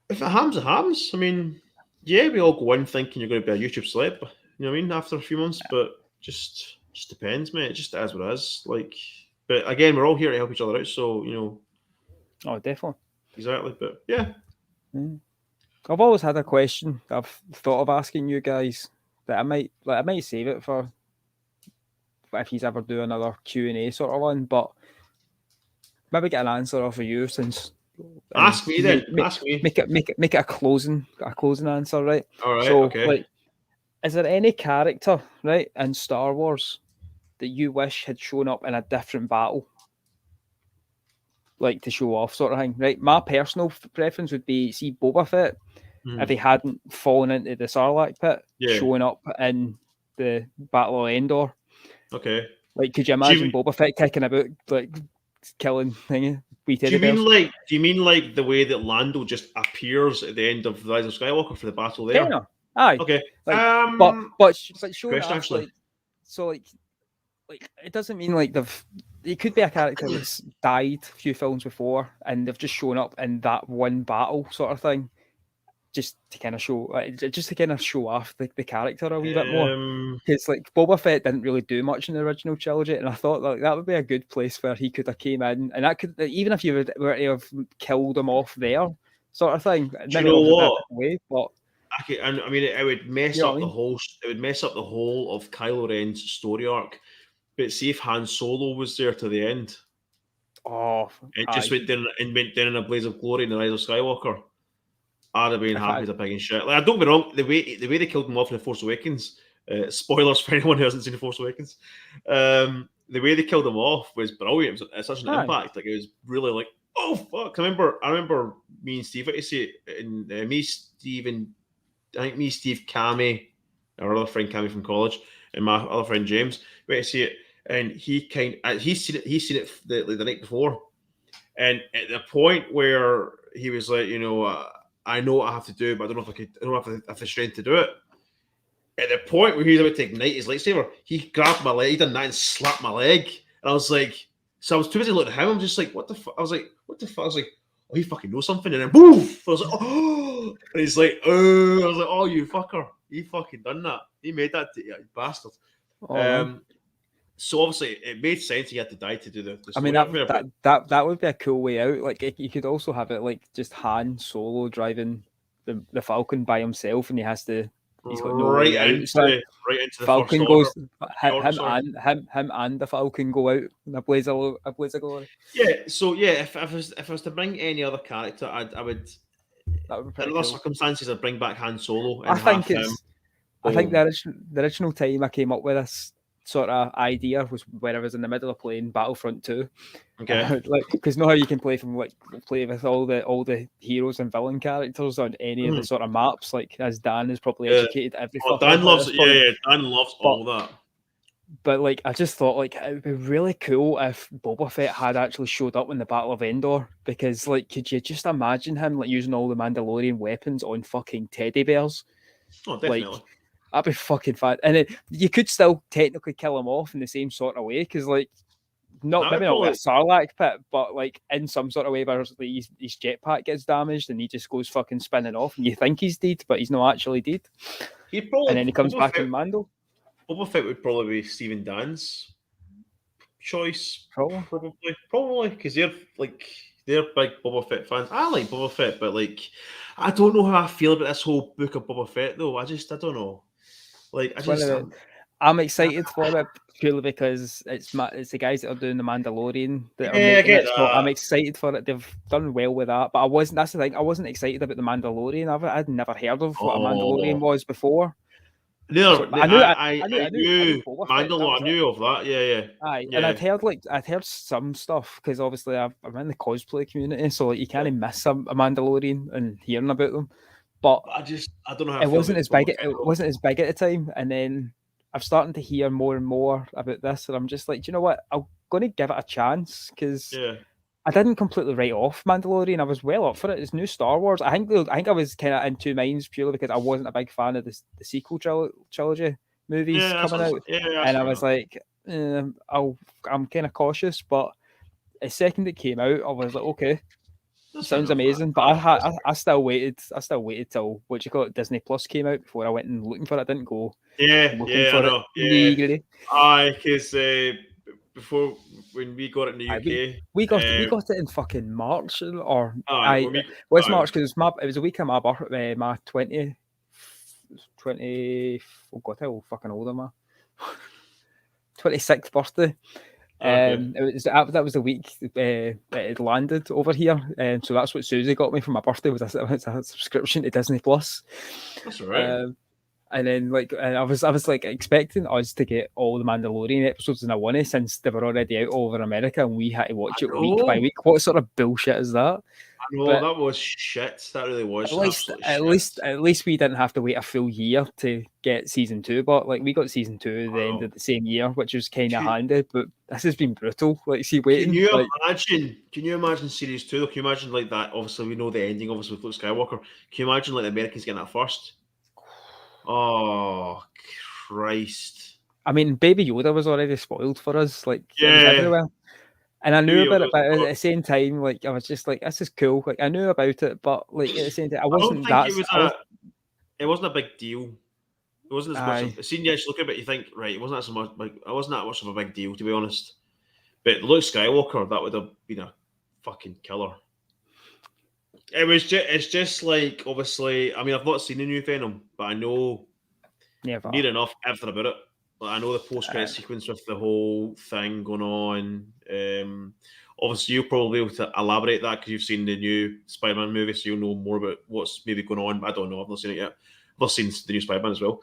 if it happens, it happens. I mean, yeah, we all go in thinking you're going to be a YouTube celeb, you know what I mean, after a few months, but just depends, mate. It just is what it is. Like, but again, we're all here to help each other out, so you know. Oh, definitely. Exactly, but yeah. I've always had a question I've thought of asking you guys that I might save it for if he's ever do another Q&A sort of one, but maybe get an answer off of you since. Ask me then. Ask me. Make it a closing answer, right? All right. So, okay. like, is there any character, right, in Star Wars that you wish had shown up in a different battle? Like to show off, sort of thing, right? My personal preference would be see Boba Fett if he hadn't fallen into the Sarlacc pit, showing up in the Battle of Endor. Okay. Like, could you imagine Boba Fett kicking about, like killing thingy? Do you mean like the way that Lando just appears at the end of The Rise of Skywalker for the battle there? Yeah, aye. Okay. But showing question, off, like, so like it doesn't mean like it could be a character that's died a few films before and they've just shown up in that one battle sort of thing, just to kind of show off the character a wee bit more. Because like Boba Fett didn't really do much in the original trilogy, and I thought like that would be a good place where he could have came in, and that could, even if you were to have killed him off there, sort of thing. Do you know what? Way, but I mean, it would mess up the whole. It would mess up the whole of Kylo Ren's story arc. But see if Han Solo was there to the end. It just went down in a blaze of glory in The Rise of Skywalker. I'd have been happy as a pig in shit. Like, don't get me wrong, the way they killed him off in The Force Awakens, spoilers for anyone who hasn't seen The Force Awakens, the way they killed him off was brilliant. It was such an impact. Like, it was really like, oh fuck. I remember me and Steve, I see it, and I think me, Steve, Cammy, our other friend Cammy from college, and my other friend James, went to see it, and he's seen it the night before, and at the point where he was like, I know what I have to do, but I don't know if I have the strength to do it. At the point where he was about to ignite his lightsaber, he grabbed my leg, he done that and slapped my leg, and I was like, so I was too busy looking at him. I'm just like, what the fuck? I was like, what the fuck? I was like, oh, he fucking knows something, and then boom! I was like, oh, and he's like, oh, I was like, oh, you fucker, he fucking done that. He made that, you bastard. So obviously it made sense he had to die to do the I mean that would be a cool way out. Like you could also have it like just Han Solo driving the Falcon by himself, and he's got no right way into out. the Falcon goes him and the Falcon go out in a blaze of glory. Yeah, so yeah, if I was to bring any other character, I would in other circumstances I'd bring back Han Solo. And I think the original time I came up with this sort of idea was when I was in the middle of playing Battlefront 2. Okay. Because how you can play with all the heroes and villain characters on any of the sort of maps, like as Dan is probably educated every Dan loves Dan loves all that. But like I just thought like it would be really cool if Boba Fett had actually showed up in the Battle of Endor, because like could you just imagine him like using all the Mandalorian weapons on fucking teddy bears? Oh, definitely. Like, that'd be fucking fun. And then you could still technically kill him off in the same sort of way, because like maybe not with a Sarlacc pit, but like in some sort of way where like, his jetpack gets damaged and he just goes fucking spinning off, and you think he's dead, but he's not actually dead. And then he comes back in Mando. Boba Fett would probably be Stephen Dan's choice. Probably, because they're big Boba Fett fans. I like Boba Fett, but like I don't know how I feel about this whole book of Boba Fett though. I don't know. Like I'm excited for it purely because it's the guys that are doing the Mandalorian that are making it. So I'm excited for it. They've done well with that, but that's the thing. I wasn't excited about the Mandalorian. I'd never heard of what a Mandalorian was before. No, I knew Mandalorian. I knew of that. Yeah. Aye, and I'd heard some stuff because obviously I'm in the cosplay community, so like, you can't miss a Mandalorian and hearing about them. But I don't know how it wasn't as big. It wasn't as big at the time, and then I'm starting to hear more and more about this, and I'm just like, do you know what? I'm going to give it a chance because I didn't completely write off Mandalorian. I was well up for it. It's new Star Wars. I think I was kind of in two minds purely because I wasn't a big fan of the sequel trilogy movies coming out, and I was like, I'm kind of cautious. But the second it came out, I was like, okay. Sounds amazing, but I still waited. Till Disney Plus came out before I went and looking for it. I didn't go. I know. Legally. Because before when we got it in the UK, we got it in fucking March was March because it was a week of my birthday, my 20. Oh god, how fucking old am I? 26th birthday. That was the week it landed over here, so that's what Susie got me for my birthday was a subscription to Disney Plus. That's all right. And then I was like expecting us to get all the Mandalorian episodes in a one since they were already out all over America and we had to watch it week by week. What sort of bullshit is that? I know, that was shit. That really was at least we didn't have to wait a full year to get season 2. But like we got season 2 at the end of the same year, which was kind of handy. But this has been brutal. Like, see, waiting. Can you imagine series 2? Though? Can you imagine like that? Obviously, we know the ending. Obviously, with Luke Skywalker. Can you imagine like the Americans getting that first? Oh Christ! I mean, Baby Yoda was already spoiled for us. Like, it was everywhere. And I knew about it, but at the same time, like I was just like, "This is cool." Like I knew about it, but like at the same time, I wasn't that. It wasn't a big deal. It wasn't as much. As, seeing you actually look at it, you think, right? It wasn't as much. Like it wasn't that much of a big deal, to be honest. But Luke Skywalker, that would have been a fucking killer. It was just. It's just like obviously. I mean, I've not seen the new Venom, but I know near enough everything about it. I know the post-credit sequence with the whole thing going on. Obviously, you'll probably be able to elaborate that because you've seen the new Spider-Man movie, so you'll know more about what's maybe going on. I don't know. I've not seen it yet. I've not seen the new Spider-Man as well.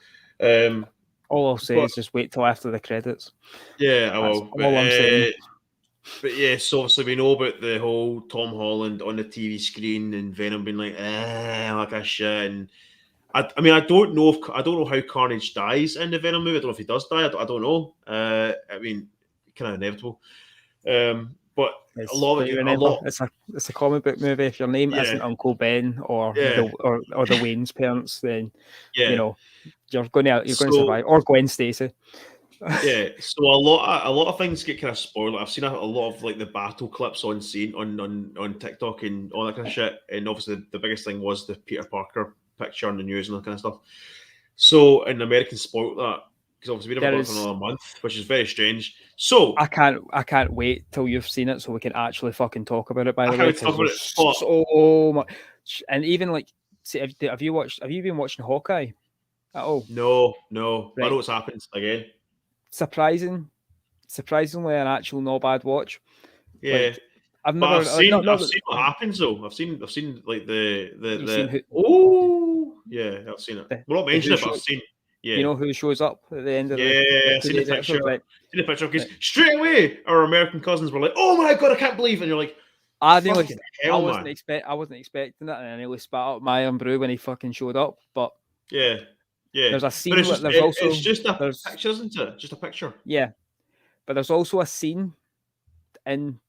All I'll say is just wait till after the credits. Yeah, I will. All I'm saying. But yes, obviously we know about the whole Tom Holland on the TV screen and Venom being like a shit. And I mean, I don't know how Carnage dies in the Venom movie. I don't know if he does die. I don't know. I mean, kind of inevitable. But it's a lot of it. It's a comic book movie. If your name isn't Uncle Ben or the Wayne's parents, then you know you're going to survive. Or Gwen Stacy. Yeah, so a lot of things get kind of spoiled. I've seen a lot of like the battle clips on TikTok and all that kind of shit. And obviously the biggest thing was the Peter Parker picture on the news and that kind of stuff. So an American spoiled that because obviously we never got it for another month, which is very strange. So I can't wait till you've seen it so we can actually fucking talk about it. By the way, talk about it so much, and even like, see, have you been watching Hawkeye at all? No. Right. I know what's happened again. Surprisingly, an actual not bad watch. Yeah, like, I've seen what happens though. I've seen like the I've seen it. We're not mentioning it, but I've seen. Yeah, you know who shows up at the end of I've seen the picture. Right? Seen the picture because straight away our American cousins were like, "Oh my god, I can't believe!" And you're like, I wasn't expecting it, and I nearly spat out my own brew when he fucking showed up. But yeah. There's a scene. It's just a picture, isn't it? Just a picture. Yeah, but there's also a scene in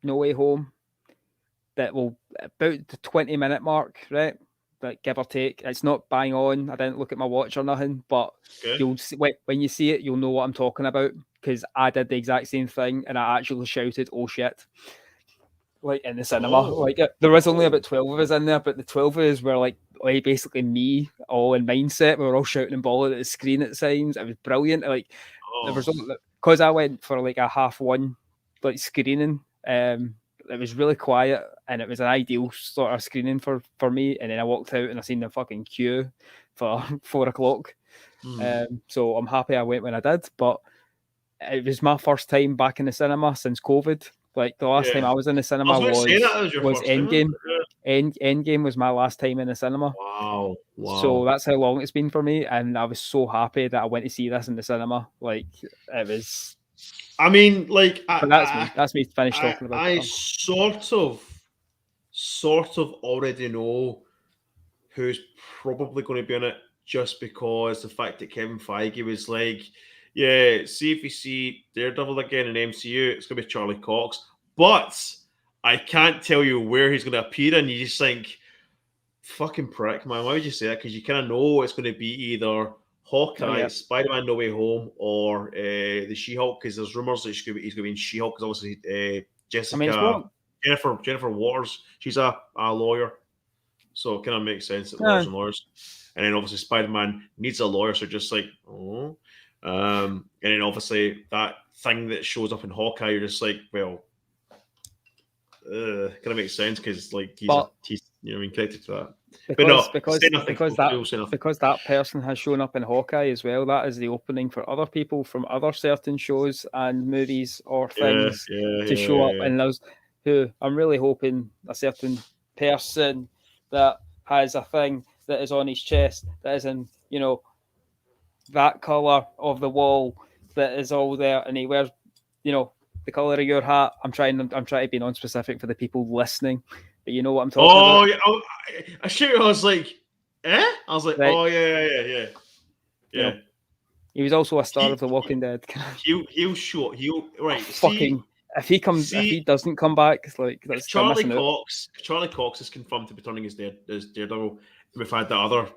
No Way Home that will about the 20-minute mark, right? Like give or take. It's not bang on. I didn't look at my watch or nothing, but you'll see, when you see it, you'll know what I'm talking about because I did the exact same thing and I actually shouted, "Oh shit!" Like in the cinema. Like there was only about 12 of us in there, but the 12 of us were like basically me, all in mindset. We were all shouting and bawling at the screen at times. It was brilliant. Like there was because I went for like a half one like screening. It was really quiet and it was an ideal sort of screening for me. And then I walked out and I seen the fucking queue for 4:00. So I'm happy I went when I did, but it was my first time back in the cinema since COVID. Like the last time I was in the cinema was Endgame. Endgame was my last time in the cinema. Wow. So that's how long it's been for me, and I was so happy that I went to see this in the cinema. Like it was. I mean, like that's me finished talking about. I sort of already know who's probably going to be in it, just because the fact that Kevin Feige was like, yeah, see if you see Daredevil again in MCU, it's going to be Charlie Cox. But I can't tell you where he's going to appear, and you just think, fucking prick, man. Why would you say that? Because you kind of know it's going to be either Hawkeye, Spider-Man No Way Home, or the She-Hulk, because there's rumors that he's going to be in She-Hulk, because obviously Jennifer Waters, she's a lawyer. So it kind of makes sense that lawyers and lawyers. And then obviously Spider-Man needs a lawyer, so just like, and then obviously that thing that shows up in Hawkeye, you're just like, well, kind of makes sense because like he's connected to that. Because that person has shown up in Hawkeye as well. That is the opening for other people from other certain shows and movies or things to show up. And there's who I'm really hoping a certain person that has a thing that is on his chest that is in that colour of the wall that is all there, and he wears, the colour of your hat. I'm trying to be non-specific for the people listening, but you know what I'm talking about. I was like, I was like, right. Oh yeah. He was also a star of The Walking Dead. He'll show. Right. Fucking. If he doesn't come back, it's like that's Charlie Cox. Charlie Cox is confirmed to be turning as Daredevil. We've had the other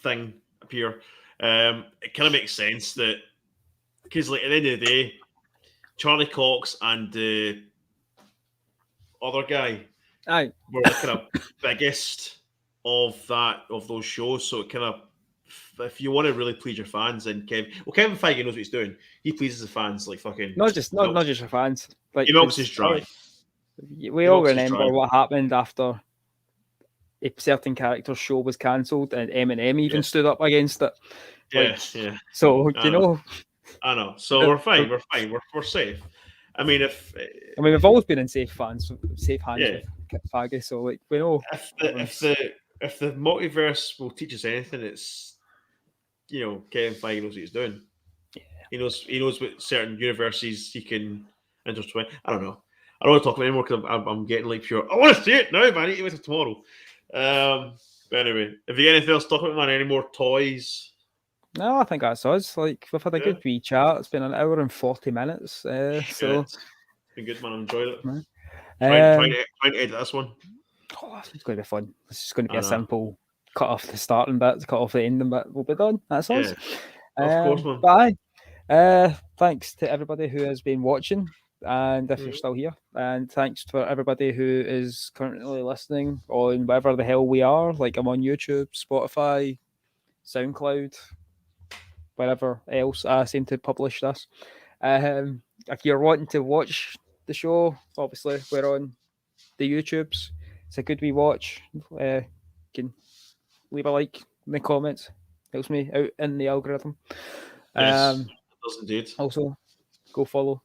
thing appear. It kind of makes sense that because, like, at the end of the day, Charlie Cox and the other guy were the kind of biggest of those shows. So it kind of, if you want to really please your fans, then Kevin Feige knows what he's doing. He pleases the fans like fucking not just your fans. Like he milks his dry. We all remember what happened after a certain character's show was cancelled, and Eminem even stood up against it. So I know. So we're fine. We're fine. We're safe. I mean, we've always been in safe hands with Feige. So like we know if the multiverse will teach us anything, it's Kevin Feige knows what he's doing. Yeah. He knows what certain universes he can intertwine. I don't know. I don't want to talk about it anymore because I'm getting like pure. I want to see it now, man. I need to wait till tomorrow. But anyway, if you get anything else to talk about, man, any more toys? No, I think that's us. Like we've had a good wee chat. It's been an hour and 40 minutes. So it's been good, man. I enjoyed it. Trying to edit this one. Oh, it's going to be fun. It's just going to be a simple cut off the starting bit, cut off the ending bit. We'll be done. That's us. Of course, man. Bye. Thanks to everybody who has been watching, and if you're still here, and thanks for everybody who is currently listening on wherever the hell we are. Like I'm on YouTube, Spotify, SoundCloud, wherever else I seem to publish this. If you're wanting to watch the show, obviously we're on the YouTubes. It's a good wee watch. You can leave a like in the comments. Helps me out in the algorithm. Yes, it does indeed. Also, go follow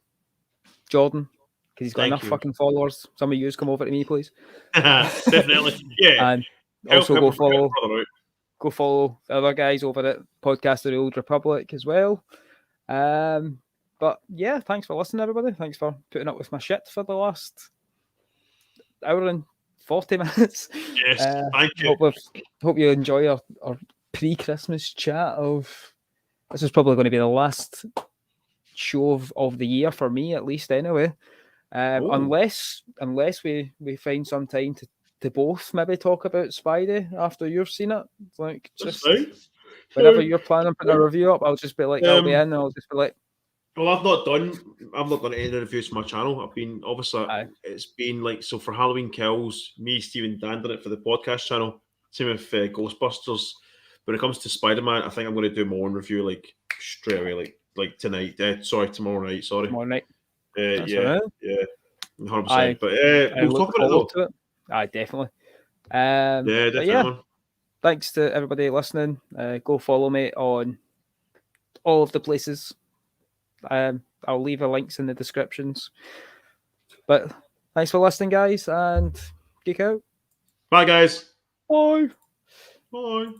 Jordan because he's got enough fucking followers. Some of you come over to me, please. Definitely, yeah. And also go follow the other guys over at Podcast of the Old Republic as well. But yeah, thanks for listening, everybody. Thanks for putting up with my shit for the last hour and 40 minutes. Yes, thank you. Hope you enjoy our pre-Christmas chat this is probably going to be the last show of the year for me, at least anyway. Unless we find some time to both maybe talk about Spidey after you've seen it. Like just whenever you're planning on putting a review up, I'll just be like, I'll be in and I'll just be like, well, I've not done any reviews for my channel. I've been it's been like, so for Halloween Kills, me, Steve and Dan did it for the podcast channel. Same with Ghostbusters. When it comes to Spider-Man, I think I'm going to do my own review like straight away, like tonight. Tomorrow night. Sorry. Tomorrow night. Yeah, 100%. But we'll talk about it though. Aye, definitely. Definitely. Yeah, thanks to everybody listening. Go follow me on all of the places. I'll leave the links in the descriptions. But thanks for listening, guys, and geek out. Bye, guys. Bye. Bye.